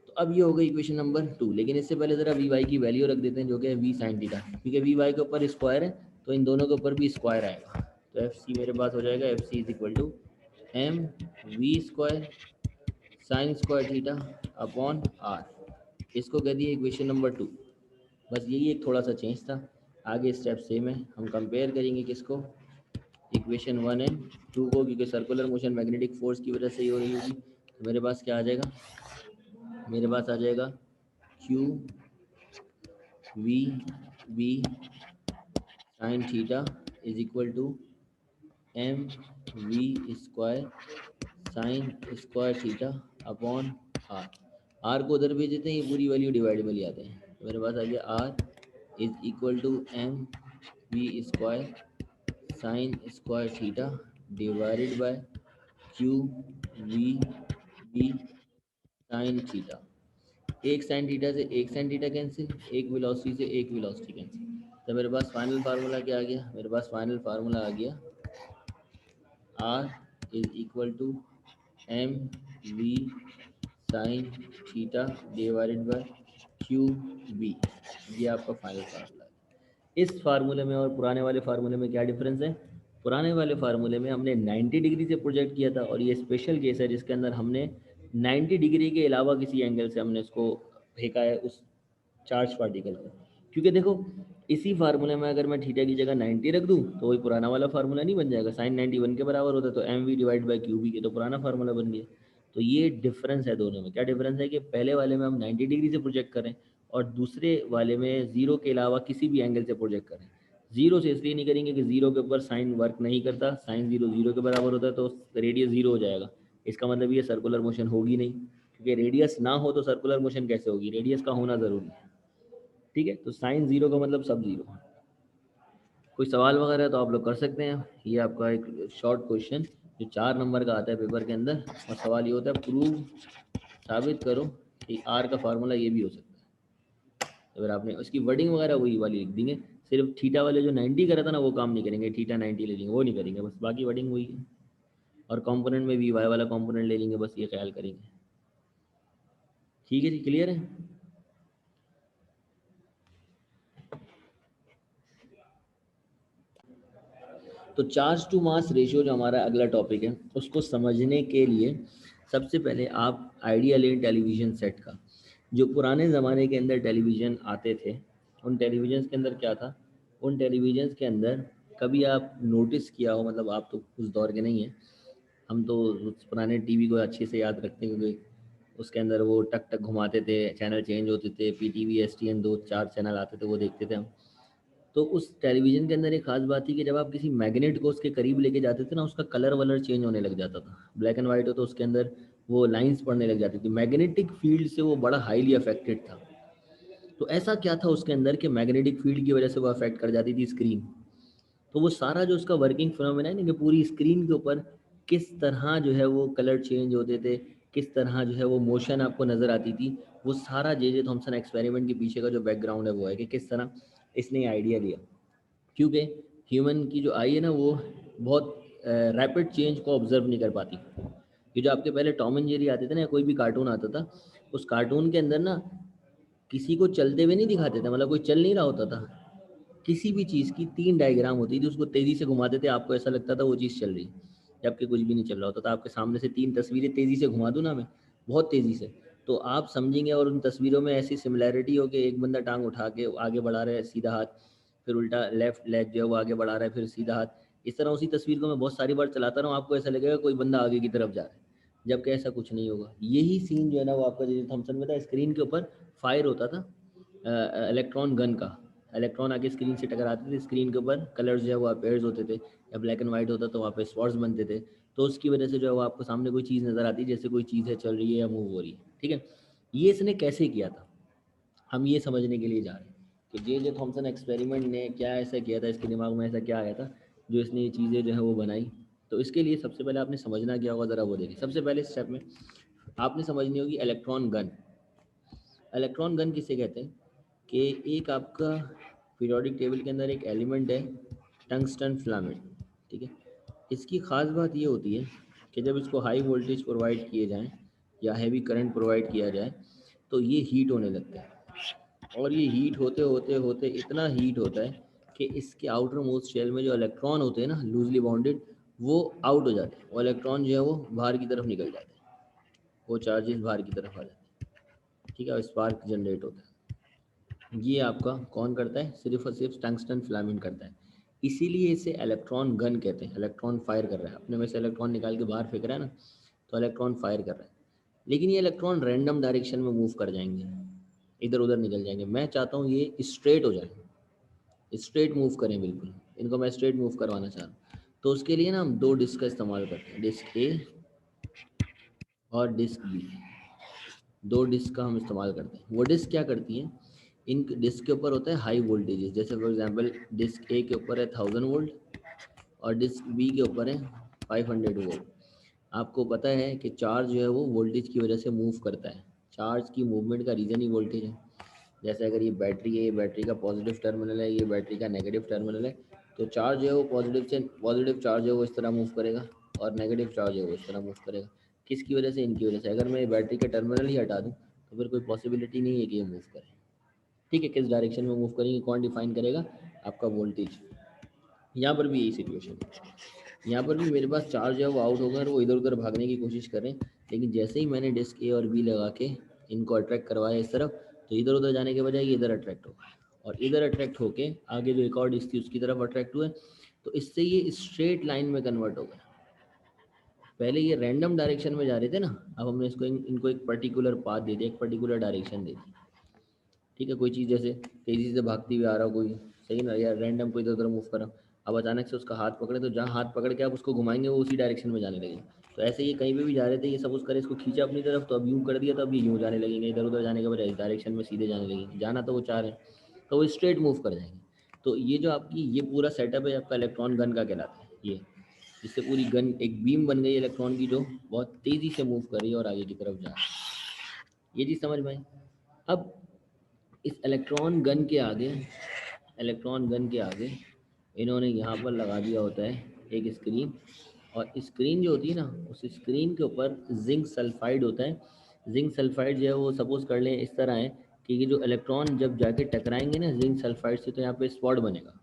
तो अब ये हो गई इक्वेशन नंबर 2, लेकिन इससे पहले ज़रा वी वाई की वैल्यू रख देते हैं जो कि है वी साइन थीटा, क्योंकि वी वाई के ऊपर स्क्वायर है तो इन दोनों के ऊपर भी स्क्वायर आएगा। तो एफ सी मेरे पास हो जाएगा, F C is equal to M V square sine square theta upon R. इसको कह दिए इक्वेशन नंबर 2। बस यही एक थोड़ा सा चेंज था, आगे स्टेप सेम है, हम कंपेयर करेंगे किसको, इक्वेशन 1 एंड 2 को, क्योंकि सर्कुलर मोशन मैग्नेटिक फोर्स की वजह से ही हो रही होगी। तो मेरे पास क्या आ जाएगा, मेरे पास आ जाएगा Q V V sine theta is equal to M V square sine square theta upon R. R को उधर भेज देते हैं, ये पूरी वैल्यू डिवाइड में ले आते हैं, तो मेरे पास आ गया R is equal to M V square sine square theta divided by Q V V sine theta. एक साइन थीटा से एक साइन थीटा कैंसिल, एक वेलोसिटी से एक वेलोसिटी कैंसिल। तो मेरे पास फाइनल फार्मूला क्या आ गया, मेरे पास फाइनल फार्मूला आ गया R is equal to M V sine theta divided by Q V. ये आपका फाइनल फार्मूला है। इस फार्मूले में और पुराने वाले फार्मूले में क्या डिफरेंस है, पुराने वाले फार्मूले में हमने 90 डिग्री से प्रोजेक्ट किया था, और ये स्पेशल केस है जिसके अंदर हमने 90 डिग्री के अलावा किसी एंगल से हमने इसको फेंका है उस चार्ज पार्टिकल को। क्योंकि देखो इसी फार्मूले में अगर मैं थीटा की जगह 90 रख दूं तो वही पुराना वाला फार्मूला नहीं बन जाएगा, साइन 91 के बराबर होता है, तो M V divide by Q B के तो पुराना फार्मूला बन गया। तो ये डिफरेंस है दोनों में। क्या डिफरेंस है कि पहले वाले में हम 90 डिग्री से प्रोजेक्ट करें और दूसरे वाले में जीरो के अलावा किसी भी एंगल से प्रोजेक्ट करें। जीरो से इसलिए नहीं करेंगे कि जीरो के ऊपर साइन वर्क नहीं करता, साइन जीरो जीरो के बराबर होता है तो रेडियस जीरो हो जाएगा, इसका मतलब ये सर्कुलर मोशन होगी नहीं, क्योंकि रेडियस ना हो तो सर्कुलर मोशन कैसे होगी, रेडियस का होना ज़रूरी है। ठीक है, तो साइन जीरो का मतलब सब जीरो। कोई सवाल वगैरह है तो आप लोग कर सकते हैं। ये आपका एक शॉर्ट क्वेश्चन जो 4 नंबर का आता है पेपर के अंदर, और सवाल ये होता है प्रूव, साबित करो कि आर का फार्मूला ये भी हो सकता है। तो अगर आपने उसकी वर्डिंग वगैरह वही वाली लिख देंगे, सिर्फ थीटा वाले जो 90 करा था ना वो काम नहीं करेंगे, थीटा 90 ले लेंगे वो नहीं करेंगे, बस बाकी वर्डिंग वही है। और कंपोनेंट में भी वाई वाला कंपोनेंट ले लेंगे, बस ये ख्याल करेंगे। ठीक है जी, क्लियर है। तो चार्ज टू मास रेशियो जो हमारा अगला टॉपिक है, उसको समझने के लिए सबसे पहले आप आइडिया लें टेलीविज़न सेट का। जो पुराने ज़माने के अंदर टेलीविज़न आते थे, उन टेलीविज़न के अंदर क्या था, उन टेलीविज़न के अंदर कभी आप नोटिस किया हो, मतलब आप तो उस दौर के नहीं हैं, हम तो उस पुराने टीवी को अच्छे से याद रखते हैं, क्योंकि उसके अंदर वो टक टक घुमाते थे, चैनल चेंज होते थे, पीटीवी एसटीएन 2-4 चैनल आते थे, वो देखते थे हम। तो उस टेलीविज़न के अंदर एक ख़ास बात थी कि जब आप किसी मैग्नेट को उसके करीब लेके जाते थे ना, उसका कलर वलर चेंज होने लग जाता था। ब्लैक एंड वाइट हो तो उसके अंदर वो लाइंस पड़ने लग जाती थी, मैग्नेटिक फील्ड से वो बड़ा हाईली अफेक्टेड था। तो ऐसा क्या था उसके अंदर कि मैग्नेटिक फील्ड की वजह से वो अफेक्ट कर जाती थी स्क्रीन। तो वो सारा जो उसका वर्किंग फिनोमेना है ना, कि पूरी स्क्रीन के ऊपर किस तरह जो है वो कलर चेंज होते थे, किस तरह जो है वो मोशन आपको नज़र आती थी, वो सारा जे थॉमसन एक्सपेरिमेंट के पीछे का जो बैकग्राउंड है वो है कि किस तरह इसने आइडिया दिया। क्योंकि ह्यूमन की जो आई है ना, वो बहुत रैपिड चेंज को ऑब्जर्व नहीं कर पाती। ये जो आपके पहले टॉम एंड जेरी आते थे ना, कोई भी कार्टून आता था, उस कार्टून के अंदर ना किसी को चलते हुए नहीं दिखाते थे, मतलब कोई चल नहीं रहा होता था, किसी भी चीज़ की 3 डायग्राम होती थी, उसको तेज़ी से घुमाते थे, आपको ऐसा लगता था वो चीज़ चल रही है, जबकि कुछ भी नहीं चल रहा होता था। आपके सामने से 3 तस्वीरें तेज़ी से घुमा दूँ ना मैं, बहुत तेज़ी से, तो आप समझेंगे और उन तस्वीरों में ऐसी सिमिलैरिटी हो कि एक बंदा टांग उठा के आगे बढ़ा रहा है सीधा हाथ, फिर उल्टा लेफ्ट लेग जो है वो आगे बढ़ा रहा है, फिर सीधा हाथ, इस तरह उसी तस्वीर को मैं बहुत सारी बार चलाता रहूँ, आपको ऐसा लगेगा कोई बंदा आगे की तरफ जा रहा है, जबकि ऐसा कुछ नहीं होगा। यही सीन जो है ना वो आपका जे थॉमसन में था, स्क्रीन के ऊपर फायर होता था इलेक्ट्रॉन गन का, इलेक्ट्रॉन आके स्क्रीन से टकराते थे, स्क्रीन के ऊपर कलर्स जो है वो अपेयर्स होते थे, या ब्लैक एंड वाइट होता तो वहाँ पे स्पॉट्स बनते थे, तो उसकी वजह से जो है वो आपको सामने कोई चीज़ नज़र आती है, जैसे कोई चीज़ है चल रही है या मूव हो रही है, ठीक है। ये इसने कैसे किया था, हम ये समझने के लिए जा रहे हैं कि जे थॉमसन एक्सपेरिमेंट ने क्या ऐसा किया था, इसके दिमाग में ऐसा क्या आया था जो इसने ये चीज़ें जो है वो बनाई। तो इसके लिए सबसे पहले आपने समझना क्या होगा, ज़रा वो देखिए। सबसे पहले स्टेप में आपने समझनी होगी इलेक्ट्रॉन गन। इलेक्ट्रॉन गन किसे कहते हैं कि एक आपका पीरियोडिक टेबल के अंदर एक एलिमेंट है टंगस्टन फिलामेंट, ठीक है। इसकी ख़ास बात ये होती है कि जब इसको हाई वोल्टेज प्रोवाइड किए जाएँ या हैवी करंट प्रोवाइड किया जाए तो ये हीट होने लगता है, और ये हीट होते होते होते इतना हीट होता है कि इसके आउटर मोस्ट शेल में जो इलेक्ट्रॉन होते हैं ना लूजली बाउंडेड, वो आउट हो जाते हैं, वो इलेक्ट्रॉन जो है वो बाहर की तरफ निकल जाते हैं, वो चार्जेस बाहर की तरफ आ जाते हैं, ठीक है, और स्पार्क जनरेट होता है। ये आपका कौन करता है, सिर्फ और सिर्फ टंगस्टन फिलामेंट करता है। इसीलिए इसे इलेक्ट्रॉन गन कहते हैं, इलेक्ट्रॉन फायर कर रहा है, अपने में से इलेक्ट्रॉन निकाल के बाहर फेंक रहा है ना, तो इलेक्ट्रॉन फायर कर रहा है। लेकिन ये इलेक्ट्रॉन रैंडम डायरेक्शन में मूव कर जाएंगे, इधर उधर निकल जाएंगे। मैं चाहता हूँ ये स्ट्रेट हो जाए, स्ट्रेट मूव करें बिल्कुल, इनको मैं स्ट्रेट मूव करवाना चाह रहा हूँ। तो उसके लिए ना हम दो डिस्क का इस्तेमाल करते हैं, डिस्क ए और डिस्क बी, दो डिस्क का हम इस्तेमाल करते हैं। वो डिस्क क्या करती हैं, इन डिस्क के ऊपर होता है हाई वोल्टेजेस, जैसे फॉर एग्जांपल डिस्क ए के ऊपर है 1000 वोल्ट और डिस्क बी के ऊपर है 500 वोल्ट। आपको पता है कि चार्ज जो है वो वोल्टेज की वजह से मूव करता है, चार्ज की मूवमेंट का रीज़न ही वोल्टेज है। जैसे अगर ये बैटरी है, ये बैटरी का पॉजिटिव टर्मिनल है, ये बैटरी का नेगेटिव टर्मिनल है, तो चार्ज जो है वो पॉजिटिव चार्ज है वो इस तरह मूव करेगा, और नेगेटिव चार्ज है वो इस तरह मूव करेगा। किसकी वजह से, इनकी वजह से। अगर मैं बैटरी का टर्मिनल ही हटा दूँ तो फिर कोई पॉसिबिलिटी नहीं है कि ये मूव करे, ठीक है। किस डायरेक्शन में मूव करेंगे कौन डिफाइन करेगा, आपका वोल्टेज। यहाँ पर भी यही सिचुएशन है, यहाँ पर भी मेरे पास चार्ज है वो आउट होगा और वो इधर उधर भागने की कोशिश करें, लेकिन जैसे ही मैंने डिस्क ए और बी लगा के इनको अट्रैक्ट करवाया इस तरफ, तो इधर उधर जाने के बजाय ये इधर अट्रैक्ट होगा, और इधर अट्रैक्ट होके आगे जो एक और डिस्क थी उसकी तरफ अट्रैक्ट हुए, तो इससे ये स्ट्रेट लाइन में कन्वर्ट हो गया। पहले ये रैंडम डायरेक्शन में जा रहे थे ना, अब हमने इसको इनको एक पर्टिकुलर पाथ दे दिया, एक पर्टिकुलर डायरेक्शन दे दी, ठीक है। कोई चीज़ जैसे तेज़ी से भागती हुई आ रहा हो कोई, सही ना, या रैंडम कोई इधर उधर मूव करा, अब अचानक से उसका हाथ पकड़े, तो जहाँ हाथ पकड़ के आप उसको घुमाएंगे वो उसी डायरेक्शन में जाने लगेंगे। तो ऐसे ये कहीं पे भी जा रहे थे, ये सपोज करें इसको खींचा अपनी तरफ, तो अब यूँ कर दिया तो अब ये यूँ जाने लगेंगे, इधर उधर जाने के बजाय इस डायरेक्शन में सीधे जाने लगेंगे, जाना तो वो चाह रहे हैं, तो वो स्ट्रेट मूव कर जाएंगे। तो ये जो आपकी ये पूरा सेटअप है आपका इलेक्ट्रॉन गन का कहलाता है ये, जिससे पूरी गन एक बीम बन गई इलेक्ट्रॉन की जो बहुत तेज़ी से मूव कर रही है और आगे की तरफ जा रही है। ये चीज़ समझ में आई। अब इस इलेक्ट्रॉन गन के आगे इन्होंने यहाँ पर लगा दिया होता है एक स्क्रीन, और स्क्रीन जो होती है ना, उस स्क्रीन के ऊपर जिंक सल्फाइड होता है। जिंक सल्फाइड जो है वो सपोज कर लें इस तरह है कि ये जो इलेक्ट्रॉन जब जाके टकराएंगे ना जिंक सल्फाइड से, तो यहाँ पे स्पॉट बनेगा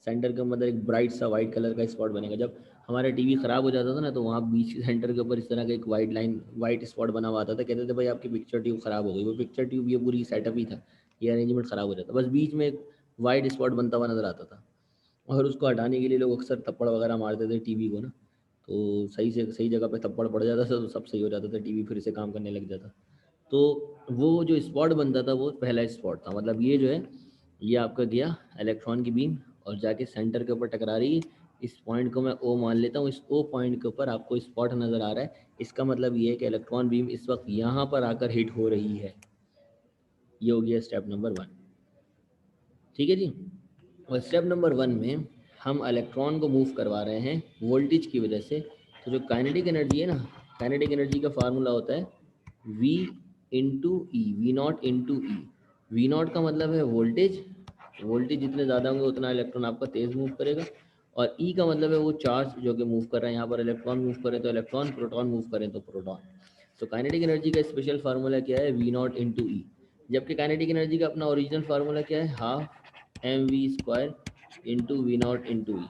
सेंटर के अंदर, एक ब्राइट सा वाइट कलर का स्पॉट बनेगा। जब हमारा टीवी खराब हो जाता था ना, तो वहाँ बीच सेंटर के ऊपर इस तरह का एक वाइट लाइन, वाइट स्पॉट बना हुआ आता था, कहते थे भाई आपकी पिक्चर ट्यूब खराब हो गई। वो पिक्चर ट्यूब ये पूरी सेटअप ही था, ये अरेंजमेंट खराब हो जाता, बस बीच में एक वाइट स्पॉट बनता हुआ नजर आता था। और उसको हटाने के लिए लोग अक्सर थप्पड़ वगैरह मारते थे टीवी को ना, तो सही से सही जगह पे थप्पड़ पड़ जाता था तो सब सही हो जाता था, टीवी फिर से काम करने लग जाता। तो वो जो स्पॉट बनता था वो पहला स्पॉट था, मतलब ये जो है ये आपका गया इलेक्ट्रॉन की बीम और जाके सेंटर के ऊपर टकरा रही है। इस पॉइंट को मैं ओ मान लेता हूँ, इस ओ पॉइंट के ऊपर आपको स्पॉट नज़र आ रहा है, इसका मतलब ये है कि इलेक्ट्रॉन बीम इस वक्त यहाँ पर आकर हिट हो रही है। ये हो गया स्टेप नंबर 1, ठीक है जी। और स्टेप नंबर 1 में हम इलेक्ट्रॉन को मूव करवा रहे हैं वोल्टेज की वजह से। तो जो काइनेटिक एनर्जी है ना, काइनेटिक एनर्जी का फार्मूला होता है V into E, V naught into E. V naught का मतलब है वोल्टेज, वोल्टेज जितने ज़्यादा होंगे उतना इलेक्ट्रॉन आपका तेज़ मूव करेगा, और ई का मतलब है वो चार्ज जो कि मूव कर रहा है, यहाँ पर इलेक्ट्रॉन मूव करें तो इलेक्ट्रॉन, प्रोटॉन मूव करें तो प्रोटॉन। तो काइनेटिक एनर्जी का स्पेशल फार्मूला क्या है, वी नॉट इंटू ई, जबकि काइनेटिक एनर्जी का अपना ओरिजिनल फार्मूला क्या है, half M V square into V naught into E.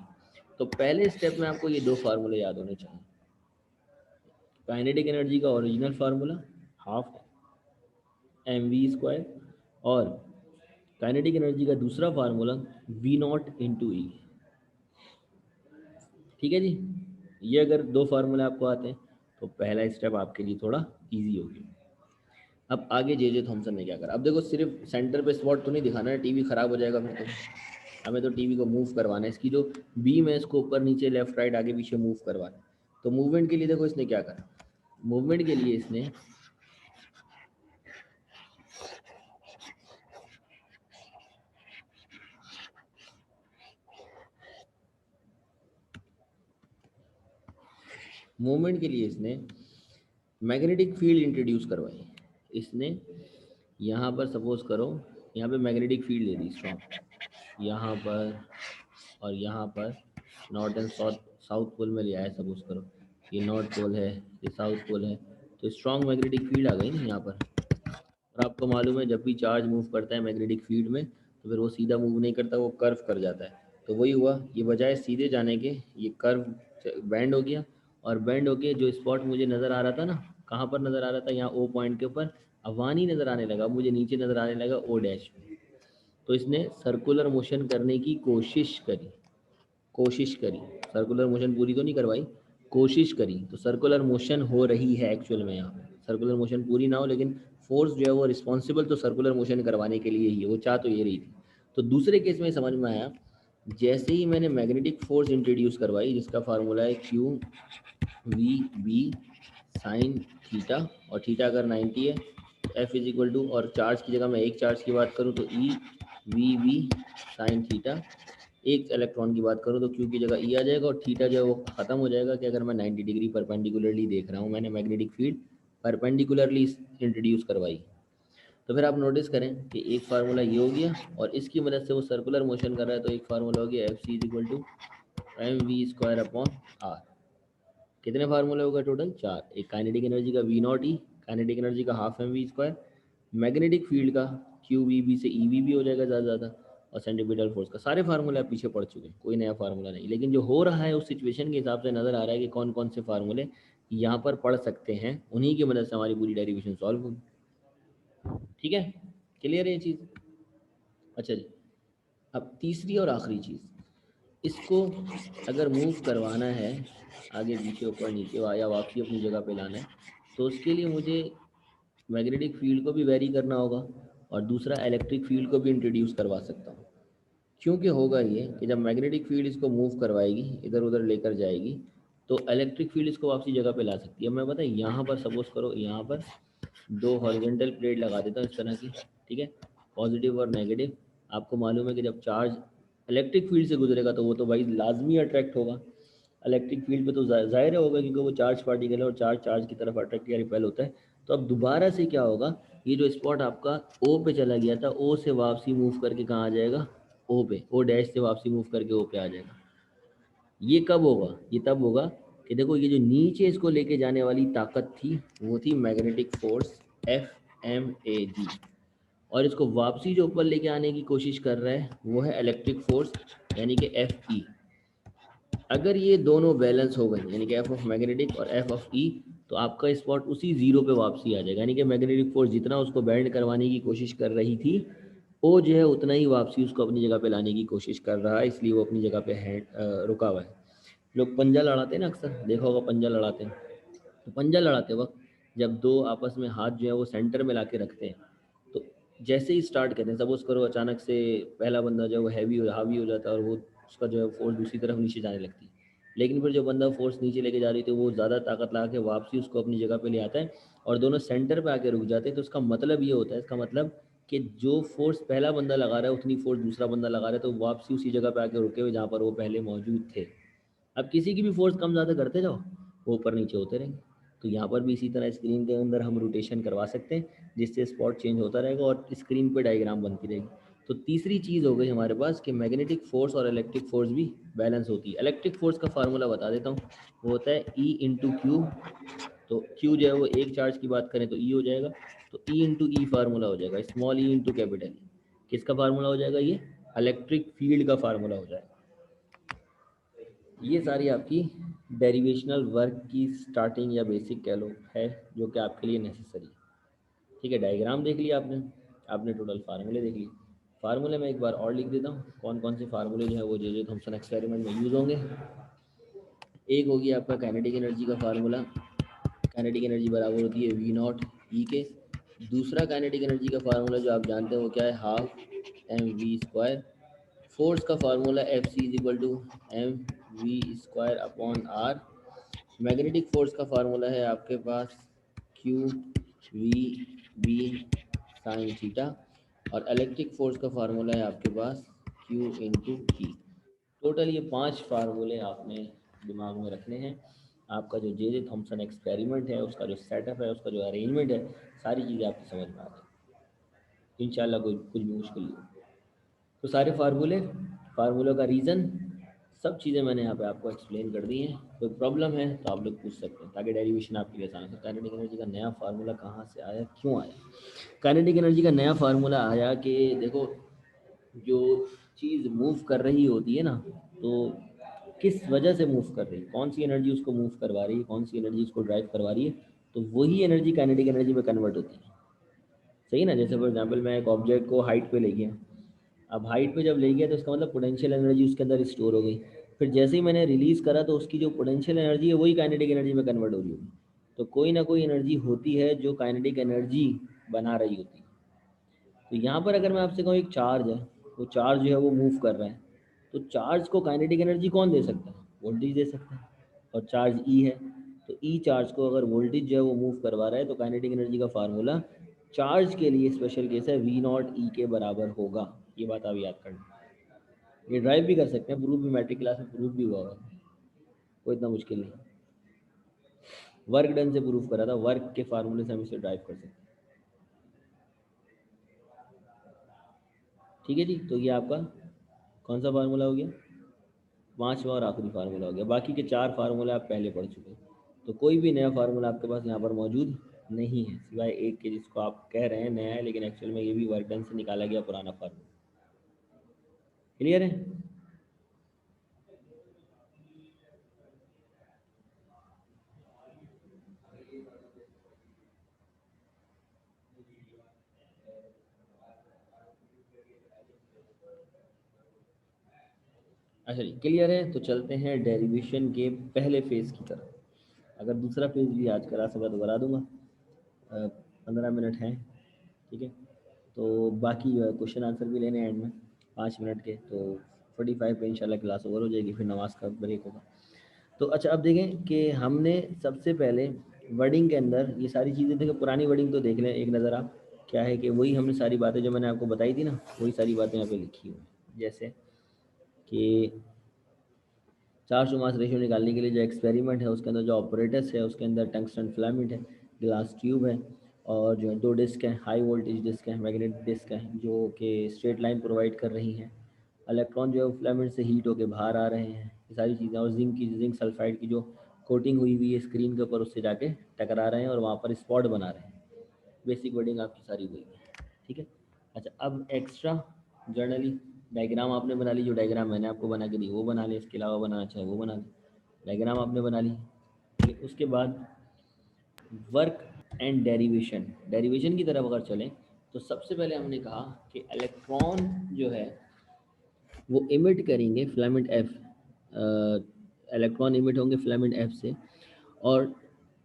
तो पहले स्टेप में आपको ये दो फार्मूले याद होने चाहिए। काइनेटिक एनर्जी का ओरिजिनल फार्मूला हाफ है, एम वी स्क्वायर, और काइनेटिक एनर्जी का दूसरा फार्मूला वी नॉट इंटू ई। ठीक है जी, ये अगर दो फार्मूले आपको आते हैं तो पहला स्टेप आपके लिए थोड़ा इजी हो गया। अब आगे जे थॉमसन ने क्या करा, अब देखो सिर्फ सेंटर पे स्पॉट तो नहीं दिखाना है, टीवी खराब हो जाएगा फिर तो। हमें तो टीवी को मूव करवाना है, इसकी जो बीम है इसको ऊपर नीचे लेफ्ट राइट आगे पीछे मूव करवाना है। तो मूवमेंट के लिए देखो इसने क्या करा, मूवमेंट के लिए इसने मैग्नेटिक फील्ड इंट्रोड्यूस करवाई। इसने यहाँ पर सपोज करो, यहाँ पे magnetic field they the strong, यहाँ पर और यहाँ पर नॉर्थ एंड साउथ पोल में लिया है। सपोज करो ये नॉर्थ पोल है, ये साउथ पोल है, तो स्ट्रॉन्ग मैग्नेटिक फील्ड आ गई ना यहाँ पर। और आपको मालूम है जब भी चार्ज मूव करता है मैग्नेटिक फील्ड में तो फिर वो सीधा मूव नहीं करता, वो कर्व कर जाता है। तो वही हुआ, ये बजाय सीधे जाने के ये कर्व बैंड हो गया, और बैंड होके जो स्पॉट मुझे नज़र आ रहा था ना, कहाँ पर नज़र आ रहा था, यहाँ ओ पॉइंट के ऊपर, अब वहाँ नहीं नज़र आने लगा, मुझे नीचे नज़र आने लगा ओ डैश में। तो इसने सर्कुलर मोशन करने की कोशिश करी, सर्कुलर मोशन पूरी तो नहीं करवाई, कोशिश करी। तो सर्कुलर मोशन हो रही है एक्चुअल में, यहाँ पे सर्कुलर मोशन पूरी ना हो लेकिन फोर्स जो है वो रिस्पॉन्सिबल तो सर्कुलर मोशन करवाने के लिए ही है, वो चाह तो ये रही थी। तो दूसरे केस में समझ में आया, जैसे ही मैंने मैग्नेटिक फोर्स इंट्रोड्यूस करवाई जिसका फार्मूला है Q V B sine theta, और थीटा अगर 90 है तो एफ इज इक्वल टू, और चार्ज की जगह मैं एक चार्ज की बात करूँ तो E V V sine theta, एक इलेक्ट्रॉन की बात करूँ तो क्यू की जगह ई आ जाएगा, और थीटा जो है वो खत्म हो जाएगा कि अगर मैं 90 डिग्री परपेंडिकुलरली देख रहा हूँ, मैंने मैग्नेटिक फील्ड परपेंडिकुलरली इंट्रोड्यूस करवाई। तो फिर आप नोटिस करें कि एक फार्मूला ये हो गया, और इसकी मदद से वो सर्कुलर मोशन कर रहा है, तो एक फार्मूला हो गया F C is equal to M V square upon R. कितने फार्मूले हो गए टोटल? चार। एक काइनेटिक एनर्जी का V naught E, kinetic energy का half M V square, magnetic field का क्यू वी बी से ई वी भी हो जाएगा ज़्यादा ज़्यादा, और सेंट्रीपिटल फोर्स का। सारे फार्मूले आप पीछे पढ़ चुके हैं, कोई नया फार्मूला नहीं, लेकिन जो हो रहा है उस सिचुएशन के हिसाब से नज़र आ रहा है कि कौन कौन से फार्मूले यहाँ पर पढ़ सकते हैं, उन्हीं की मदद से हमारी पूरी डेरिवेशन सॉल्व होगी। ठीक है, क्लियर है ये चीज़? अच्छा जी, अब तीसरी और आखिरी चीज़, इसको अगर मूव करवाना है आगे पीछे ऊपर नीचे या वापसी अपनी जगह पे लाना है, तो उसके लिए मुझे मैग्नेटिक फील्ड को भी वेरी करना होगा, और दूसरा इलेक्ट्रिक फील्ड को भी इंट्रोड्यूस करवा सकता हूँ। क्योंकि होगा ये कि जब मैग्नेटिक फील्ड इसको मूव करवाएगी, इधर उधर लेकर जाएगी, तो इलेक्ट्रिक फील्ड इसको वापसी जगह पे ला सकती है। मैं पता है यहाँ पर सपोज करो, यहाँ पर दो हॉरिजेंटल प्लेट लगा देता हूँ इस तरह की, ठीक है, पॉजिटिव और नेगेटिव। आपको मालूम है कि जब चार्ज इलेक्ट्रिक फील्ड से गुजरेगा तो वो तो भाई लाजमी अट्रैक्ट होगा इलेक्ट्रिक फील्ड पे, तो जाहिर होगा क्योंकि वो चार्ज पार्टिकल है और चार्ज चार्ज की तरफ अट्रैक्ट या रिपेल होता है। तो अब दोबारा से क्या होगा, ये जो स्पॉट आपका ओ पे चला गया था, ओ से वापसी मूव करके कहाँ आ जाएगा, ओ पे, ओ डैश से वापसी मूव करके ओ पे आ जाएगा। ये कब होगा? ये तब होगा कि देखो ये जो नीचे इसको लेके जाने वाली ताकत थी वो थी magnetic force F M A G, और इसको वापसी जो ऊपर लेके आने की कोशिश कर रहा है वो है इलेक्ट्रिक फोर्स यानी कि एफ ई। अगर ये दोनों बैलेंस हो गए यानी कि एफ ऑफ मैग्नेटिक और एफ ऑफ ई, तो आपका स्पॉट उसी जीरो पे वापसी आ जाएगा, यानी कि मैग्नेटिक फोर्स जितना उसको बैंड करवाने की कोशिश कर रही थी, वो जो है उतना ही वापसी उसको अपनी जगह पे लाने की कोशिश कर रहा है, इसलिए वो अपनी जगह पे रुका हुआ है। लोग पंजा लड़ाते हैं ना, अक्सर देखा होगा पंजा लड़ाते हैं, तो पंजा लड़ाते वक्त जब दो आपस में हाथ जो है वो सेंटर में ला के रखते हैं, तो जैसे ही स्टार्ट करते हैं, सपोज करो अचानक से पहला बंदा जो है वो हावी हो जाता है और वो उसका जो है फोर्स दूसरी तरफ नीचे जाने लगती है, लेकिन फिर जो बंदा फोर्स नीचे लेके जा रही थी वो ज़्यादा ताकत ला के वापसी उसको अपनी जगह पे ले आता है, और दोनों सेंटर पे आके रुक जाते हैं। तो इसका मतलब ये होता है, इसका मतलब कि जो फोर्स पहला बंदा लगा रहा है उतनी फोर्स दूसरा बंदा लगा रहा है, तो वापसी उसी जगह पे आके रुके हुए जहाँ पर वो पहले मौजूद थे। अब किसी की भी फोर्स कम ज़्यादा करते जाओ, वो ऊपर नीचे होते रहेंगे। तो यहाँ पर भी इसी तरह स्क्रीन के अंदर हम रोटेशन करवा सकते हैं जिससे स्पॉट चेंज होता रहेगा और स्क्रीन पे डायग्राम बनती रहेगी। तो तीसरी चीज़ हो गई हमारे पास कि मैग्नेटिक फोर्स और इलेक्ट्रिक फोर्स भी बैलेंस होती है। इलेक्ट्रिक फोर्स का फार्मूला बता देता हूँ, वो होता है ई इंटू क्यू। तो क्यू जो है वो एक चार्ज की बात करें तो ई हो जाएगा, तो ई इंटू ई फार्मूला हो जाएगा, small E into capital E. किसका फार्मूला हो जाएगा? ये इलेक्ट्रिक फील्ड का फार्मूला हो जाएगा। ये सारी आपकी डेरिवेशनल वर्क की स्टार्टिंग या बेसिक कह लो है, जो कि आपके लिए नेसेसरी है। ठीक है, डायग्राम देख लिया आपने, आपने टोटल फार्मूले देख लिए। फार्मूले में एक बार और लिख देता हूँ कौन कौन से फार्मूले जो है वो जे थॉम्सन एक्सपेरिमेंट में यूज़ होंगे। एक होगी आपका काइनेटिक एनर्जी का फार्मूला, काइनेटिक एनर्जी बराबर होती है वी नॉट ई के। दूसरा काइनेटिक एनर्जी का फार्मूला जो आप जानते हैं वो क्या है, half M V square. Force का formula F C is equal to M V square upon R. Magnetic force का फार्मूला है आपके पास Q V B sine theta. और इलेक्ट्रिक फोर्स का फार्मूला है आपके पास क्यू इंटू ई। टोटल ये 5 फार्मूले आपने दिमाग में रखने हैं। आपका जो जे थॉम्सन एक्सपेरिमेंट है उसका जो सेटअप है, उसका जो अरेंजमेंट है, सारी चीज़ें आपको समझ में आ जाए इंशाल्लाह, कोई कुछ भी मुश्किल नहीं होगी। तो सारे फार्मूले, फार्मूलों का रीज़न, सब चीज़ें मैंने यहाँ पे आपको एक्सप्लेन कर दी हैं। कोई प्रॉब्लम है तो आप लोग पूछ सकते हैं ताकि डेरिवेशन आपके लिए आसान हो। काइनेटिक एनर्जी का नया फार्मूला कहाँ से आया, क्यों आया? काइनेटिक एनर्जी का नया फार्मूला आया कि देखो, जो चीज़ मूव कर रही होती है ना, तो किस वजह से मूव कर रही है, कौन सी एनर्जी उसको मूव करवा रही है, कौन सी एनर्जी उसको ड्राइव करवा रही है, तो वही एनर्जी काइनेटिक एनर्जी में कन्वर्ट होती है। सही ना? जैसे फॉर एग्जांपल मैं एक ऑब्जेक्ट को हाइट पे ले गया, अब हाइट पे जब ले गया तो इसका मतलब पोटेंशियल एनर्जी उसके अंदर स्टोर हो गई। फिर जैसे ही मैंने रिलीज़ करा तो उसकी जो पोटेंशियल एनर्जी है वही काइनेटिक एनर्जी में कन्वर्ट हो रही होगी। तो कोई ना कोई एनर्जी होती है जो काइनेटिक एनर्जी बना रही होती है। तो यहाँ पर अगर मैं आपसे कहूँ एक चार्ज है, वो चार्ज जो है वो मूव कर रहा है, तो चार्ज को काइनेटिक एनर्जी कौन दे सकता है? वोल्टेज दे सकता है। और चार्ज ई है, तो ई चार्ज को अगर वोल्टेज जो है वो मूव करवा रहा है, तो काइनेटिक एनर्जी का फार्मूला चार्ज के लिए स्पेशल केस है, वी नॉट ई के बराबर होगा। ये बात आप याद करना। ये ड्राइव भी कर सकते हैं, प्रूफ भी मैट्रिक क्लास में प्रूफ भी हुआ होगा, कोई इतना मुश्किल नहीं। वर्क डन से प्रूफ करा था, वर्क के फार्मूले से हम इसे ड्राइव कर सकते हैं। ठीक है जी, तो ये आपका कौन सा फार्मूला हो गया? 5वां और आखिरी फार्मूला हो गया। बाकी के 4 फार्मूले आप पहले पढ़ चुके हैं, तो कोई भी नया फार्मूला आपके पास यहाँ पर मौजूद नहीं है सिवाय एक के, जिसको आप कह रहे हैं नया है, लेकिन एक्चुअल में ये भी वर्क डन से निकाला गया पुराना फार्मूला। क्लियर है? अच्छा जी, क्लियर है। तो चलते हैं डेरिवेशन के पहले फेज़ की तरफ। अगर दूसरा फेज़ भी आज करा सका तो करा दूंगा। 15 मिनट हैं, ठीक है। तो बाकी जो है क्वेश्चन आंसर भी लेने हैं एंड में 5 मिनट के, तो 45 पे इंशाल्लाह क्लास ओवर हो जाएगी, फिर नमाज का ब्रेक होगा। तो अच्छा, अब देखें कि हमने सबसे पहले वर्डिंग के अंदर ये सारी चीज़ें देखें, पुरानी वर्डिंग तो देख लें एक नज़र आप, क्या है कि वही हमने सारी बातें जो मैंने आपको बताई थी ना, वही सारी बातें यहाँ पे लिखी हुई हैं। जैसे कि चार्ज टू मास रेशियो निकालने के लिए जो एक्सपेरिमेंट है उसके अंदर जो ऑपरेटर्स है, उसके अंदर टंगस्टन फिलामेंट है, ग्लास ट्यूब है, और जो है 2 डिस्क हैं, हाई वोल्टेज डिस्क है, मैग्नेटिक डिस्क है, जो कि स्ट्रेट लाइन प्रोवाइड कर रही हैं। इलेक्ट्रॉन जो है वो फिलामेंट से हीट होकर बाहर आ रहे हैं, ये सारी चीज़ें। और जिंक सल्फाइड की जो कोटिंग हुई हुई है स्क्रीन के ऊपर, उससे जाके टकरा रहे हैं और वहाँ पर स्पॉट बना रहे हैं। बेसिक वर्डिंग आपकी सारी हुई है, ठीक है। अच्छा, अब एक्स्ट्रा जर्नली डायग्राम आपने बना ली, जो डायग्राम मैंने आपको बना के दी वो बना ली, इसके अलावा बनाना चाहे वो बना ली। डायग्राम आपने बना ली, ठीक है। उसके बाद वर्क एंड डेरिवेशन, डेरिवेशन की तरफ अगर चलें तो सबसे पहले हमने कहा कि इलेक्ट्रॉन जो है वो इमिट करेंगे फिलामेंट एफ, इलेक्ट्रॉन इमिट होंगे फिलामेंट एफ से, और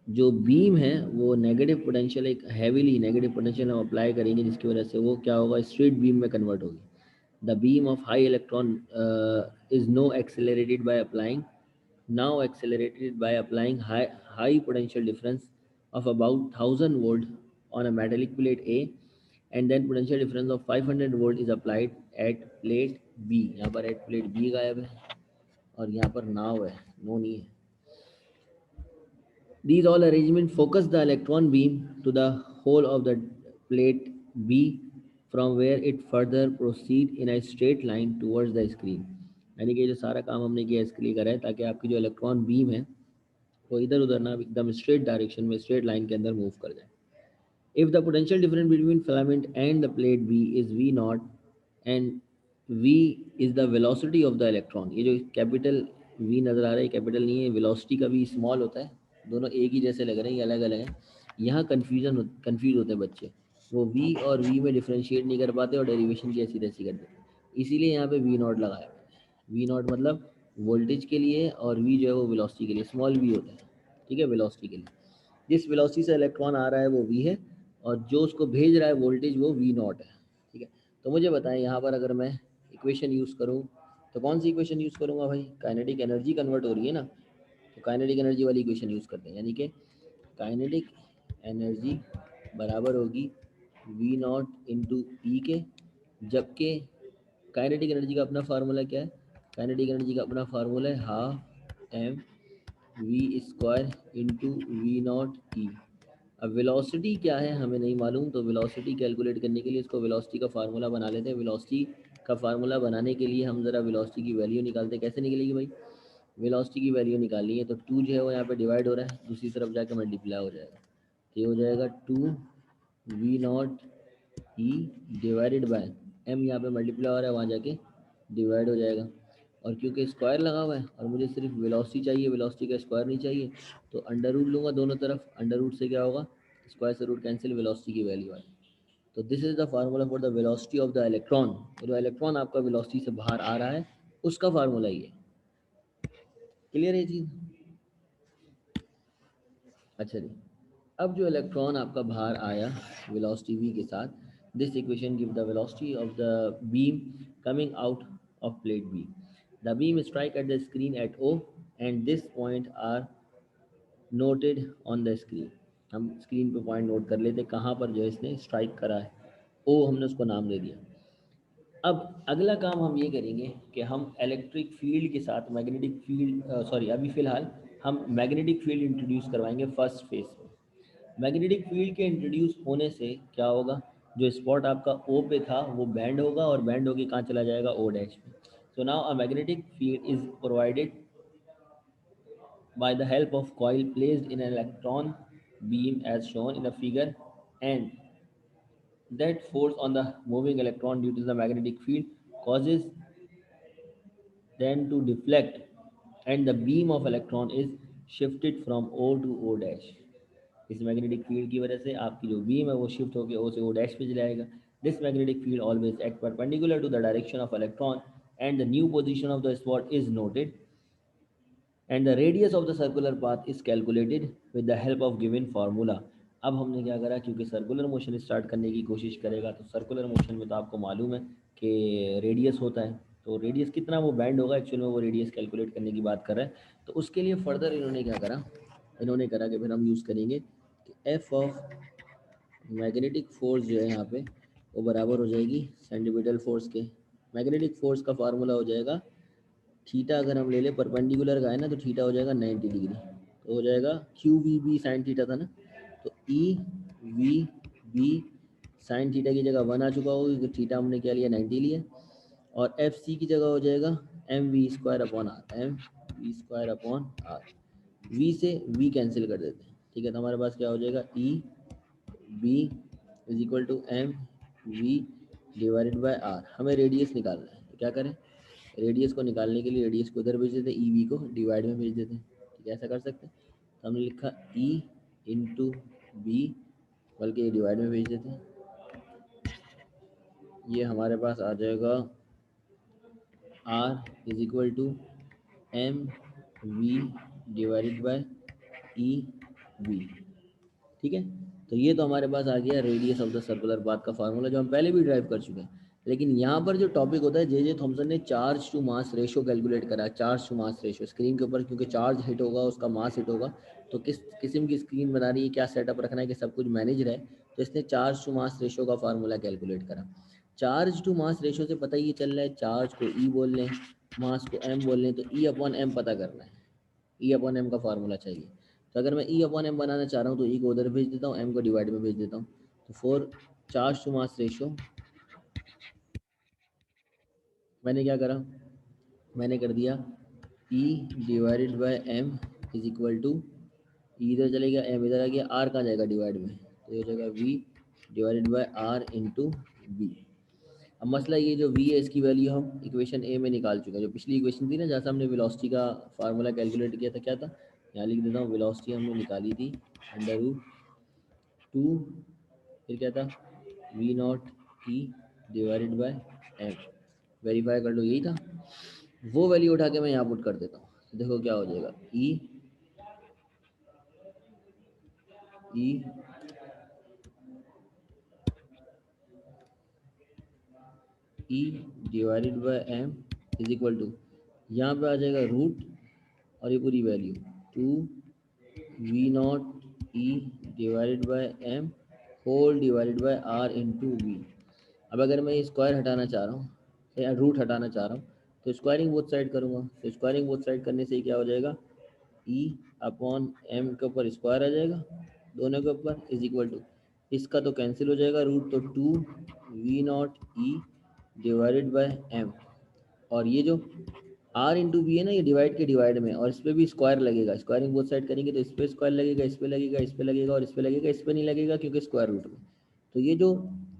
जो बीम है वो नेगेटिव पोटेंशियल, एक हैवीली नेगेटिव पोटेंशियल हम अप्लाई करेंगे, जिसकी वजह से वो क्या होगा, स्ट्रेट बीम में कन्वर्ट होगी। The beam of high electron is no accelerated by applying now accelerated by applying high potential difference of about 1000 volt on a metallic plate A, and then potential difference of 500 volt is applied at plate B। यहाँ पर at plate B गायब है और यहाँ पर नाव है, no नहीं है। These all arrangement focus the electron beam to the whole of the plate B, from where it further proceed in a straight line towards the screen। यानी कि जो सारा काम हमने किया इसके लिए करा है ताकि आपकी जो इलेक्ट्रॉन बीम है वो इधर उधर ना, एकदम स्ट्रेट डायरेक्शन में, स्ट्रेट लाइन के अंदर मूव कर जाए। If the potential difference between filament and the plate B is V naught, and V is the velocity of the electron. ये जो कैपिटल वी नज़र आ रहा है, कैपिटल नहीं है, वेलोसिटी का भी स्मॉल होता है, दोनों एक ही जैसे लग रहे हैं, ये अलग अलग है। यहाँ कन्फ्यूज़ होते हैं बच्चे वो v और v में डिफ्रेंशिएट नहीं कर पाते और डेरिवेशन की ऐसी तैसी कर देते, इसीलिए यहाँ पे v नॉट लगाया मैंने। v नॉट मतलब वोल्टेज के लिए और v जो है वो वेलोसिटी के लिए, स्मॉल v होता है, ठीक है, वेलोसिटी के लिए। जिस वेलोसिटी से इलेक्ट्रॉन आ रहा है वो v है और जो उसको भेज रहा है वोल्टेज वो v नॉट है, ठीक है। तो मुझे बताएं यहाँ पर अगर मैं इक्वेशन यूज़ करूँ तो कौन सी इक्वेशन यूज़ करूँगा भाई, काइनेटिक एनर्जी कन्वर्ट हो रही है ना, तो काइनेटिक एनर्जी वाली इक्वेशन यूज़ करते हैं, यानी कि काइनेटिक एनर्जी बराबर होगी वी नॉट इंटू ई के, जबकि काइनेटिक एनर्जी का अपना फार्मूला क्या है, काइनेटिक एनर्जी का अपना फार्मूला है half M V square into V naught E. अब वेलोसिटी क्या है हमें नहीं मालूम, तो वेलोसिटी कैलकुलेट करने के लिए इसको वेलोसिटी का फार्मूला बना लेते हैं। वेलोसिटी का फार्मूला बनाने के लिए हम ज़रा वेलोसिटी की वैल्यू निकालते हैं, कैसे निकलेगी भाई, वेलोसिटी की वैल्यू निकालनी है तो 2 जो है वो यहाँ पे डिवाइड हो रहा है, दूसरी तरफ जाकर मल्टीप्लाई हो जाएगा, तो ये हो जाएगा 2 V naught E divided by M, यहाँ पे मल्टीप्लाई हो रहा है वहाँ जाके डिवाइड हो जाएगा। और क्योंकि स्क्वायर लगा हुआ है और मुझे सिर्फ वेलोसिटी चाहिए, वेलोसिटी का स्क्वायर नहीं चाहिए, तो अंडर रूट लूँगा दोनों तरफ, अंडर रूट से क्या होगा, स्क्वायर से रूट कैंसिल, वेलोसिटी की वैल्यू आए। तो this is the formula for the velocity of the electron, जो इलेक्ट्रॉन आपका वेलोसिटी से बाहर आ रहा है उसका फार्मूला ये। क्लियर है चीज़? अच्छा जी, अब जो इलेक्ट्रॉन आपका बाहर आया वेलोसिटी v के साथ, this equation give the velocity of the beam coming out of plate b। The beam strike at the screen at o and this point are noted on the screen. हम screen पे point note कर लेते कहाँ पर जो है इसने strike करा है, o हमने उसको नाम दे दिया। अब अगला काम हम ये करेंगे कि हम इलेक्ट्रिक फील्ड के साथ मैग्नेटिक फील्ड, सॉरी अभी फ़िलहाल हम मैग्नेटिक फील्ड इंट्रोड्यूस करवाएंगे फर्स्ट फेज में। मैग्नेटिक फील्ड के इंट्रोड्यूस होने से क्या होगा, जो स्पॉट आपका ओ पे था वो बैंड होगा और बैंड होके कहाँ चला जाएगा, ओ डैश में। So now a magnetic field is provided by the help of coil placed in an electron beam as shown in the figure, and that force on the moving electron due to the magnetic field causes them to deflect and the beam of electron is shifted from O to O dash। इस magnetic field की वजह से आपकी जो beam है वो shift होकर ओ से ओ डैश पे चले जाएगा। This magnetic field always act perpendicular to the direction of electron and the new position of the spot is noted and the radius of the circular path is calculated with the help of given formula. अब हमने क्या करा, क्योंकि circular motion start करने की कोशिश करेगा तो सर्कुलर मोशन में तो आपको मालूम है कि रेडियस होता है, तो रेडियस कितना वो बैंड होगा एक्चुअल में, वो रेडियस कैलकुलेट करने की बात कर रहा है। तो उसके लिए फर्दर इन्होंने क्या करा, इन्होंने करा कि फिर हम यूज़ करेंगे कि एफ ऑफ मैग्नेटिक फोर्स जो है यहाँ पे वो बराबर हो जाएगी सेंटीमीटर फोर्स के। मैग्नेटिक फोर्स का फार्मूला हो जाएगा थीटा, अगर हम ले लें परपेंडिकुलर का है ना तो थीटा हो जाएगा 90 डिग्री, तो हो जाएगा Q V B sine theta था ना, तो E V B sine theta की जगह 1 आ चुका होगा क्योंकि थीटा हमने क्या लिया 90 लिया, और एफ सी की जगह हो जाएगा M V square upon R, M V square upon R. V से वी कैंसिल कर देते हैं, ठीक है, तो हमारे पास क्या हो जाएगा E B is equal to M V divided by R. हमें रेडियस निकालना है तो क्या करें, रेडियस को निकालने के लिए रेडियस को उधर भेज देते हैं, ई वी को डिवाइड में भेज देते हैं, ठीक है, ऐसा कर सकते हैं। तो हमने लिखा ई इंटू बी, बल्कि ये डिवाइड में भेज देते हैं, ये हमारे पास आ जाएगा R is equal to M V divided by E V, ठीक है। तो ये तो हमारे पास आ गया radius of the circular path का फार्मूला जो हम पहले भी ड्राइव कर चुके हैं। लेकिन यहाँ पर जो टॉपिक होता है, जे थॉमसन ने charge to mass ratio calculate करा है, charge to mass ratio screen के ऊपर, क्योंकि चार्ज हिट होगा उसका मास हिट होगा, तो किस किस्म की स्क्रीन बना रही है, क्या सेटअप रखना है कि सब कुछ मैनेज रहे, तो इसने चार्ज टू मास रेशो का फार्मूला कैलकुलेट करा। चार्ज टू मास रेशो से पता ये चल रहा है, चार्ज को ई बोल लें, मास को एम बोल लें, तो ई अपॉन एम पता करना है, ई अपॉन एम का फार्मूला चाहिए। तो अगर मैं ई अपॉन एम बनाना चाह रहा हूँ तो ई को उधर भेज देता हूँ, एम को डिवाइड में भेज देता हूँ, तो for charge to mass ratio मैंने क्या करा, मैंने कर दिया E divided by M is equal to, E इधर चले गया, एम इधर आ गया, आर कहाँ जाएगा डिवाइड में, तो ये हो जाएगा V divided by R into B. अब मसला ये जो v है इसकी वैल्यू हम इक्वेशन ए में निकाल चुके हैं, जो पिछली इक्वेशन थी ना जहाँ से हमने वेलोसिटी का फार्मूला कैलकुलेट किया था, क्या था, यहाँ लिख देता हूँ, वेलोसिटी हमने निकाली थी अंडर रूट 2, फिर क्या था V naught E divided by M. Verify कर लो, यही था। वो वैल्यू उठा के मैं यहाँ पुट कर देता हूँ, देखो क्या हो जाएगा, E E divided by M is equal to, यहाँ पे आ जाएगा रूट और ये पूरी value 2 V0 E divided by M whole divided by R into V. अब अगर मैं स्क्वायर हटाना चाह रहा हूँ या रूट हटाना चाह रहा हूँ तो स्क्वायरिंग बोथ साइड करूँगा। तो स्क्वायरिंग बोथ साइड करने से क्या हो जाएगा, ई अपॉन एम के ऊपर स्क्वायर आ जाएगा दोनों के ऊपर इज इक्वल टू, इसका तो कैंसिल हो जाएगा रूट, तो 2 V0 E divided by M, और ये जो आर इंटू बी है ना, ये डिवाइड के डिवाइड में, और इस पर भी स्क्वायर लगेगा। स्क्वायरिंग बोथ साइड करेंगे तो इस पर स्क्वायर लगेगा, इस पर लगेगा, इस पर लगेगा और इस पर लगेगा, इस पर नहीं लगेगा क्योंकि स्क्वायर रूट में। तो ये जो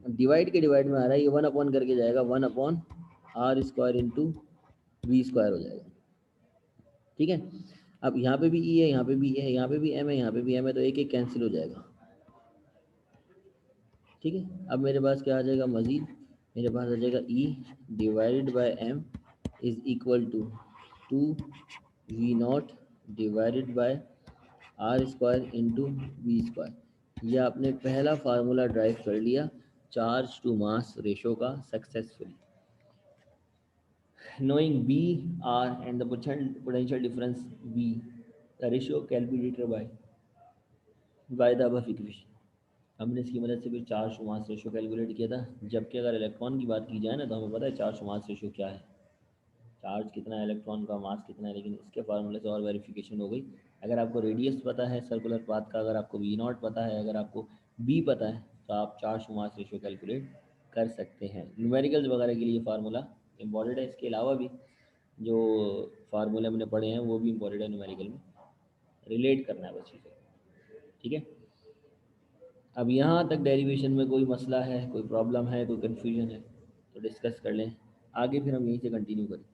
डिवाइड के डिवाइड में आ रहा है ये 1 अपॉन करके जाएगा, 1 upon R square into V square हो जाएगा। ठीक है, अब यहाँ पे भी ई है, यहाँ पे भी है, यहाँ पे भी एम है, यहाँ पे भी एम है, तो एक एक कैंसिल हो जाएगा। ठीक है, अब मेरे पास क्या आ जाएगा मजीद, मेरे पास आ जाएगा E divided by M is equal to 2 V0 divided by R square into V square. यह आपने पहला फार्मूला ड्राइव कर लिया चार्ज टू मास रेशो का successfully. Knowing B, R and the potential difference V, the ratio calculated by the above equation। हमने इसकी मदद से भी charge to mass ratio calculate किया था। जबकि अगर इलेक्ट्रॉन की बात की जाए ना तो हमें पता है चार्ज टू मास रेशो क्या है, चार्ज कितना है, इलेक्ट्रॉन का मास कितना है, लेकिन इसके फार्मूले से और वेरिफिकेशन हो गई। अगर आपको रेडियस पता है सर्कुलर पाथ का, अगर आपको वी नॉट पता है, अगर आपको बी पता है, तो आप charge to mass ratio calculate कर सकते हैं। न्यूमेरिकल्स वगैरह के लिए फार्मूला इम्पॉर्टेंट है। इसके अलावा भी जो फार्मूले हमने पढ़े हैं वो भी इम्पॉर्टेंट है, न्यूमेरिकल में रिलेट करना है बस चीज़ें। ठीक है, अब यहाँ तक डेरिवेशन में कोई मसला है, कोई प्रॉब्लम है, कोई कन्फ्यूजन है तो डिस्कस कर लें आगे, फिर हम यहीं से कंटिन्यू करें।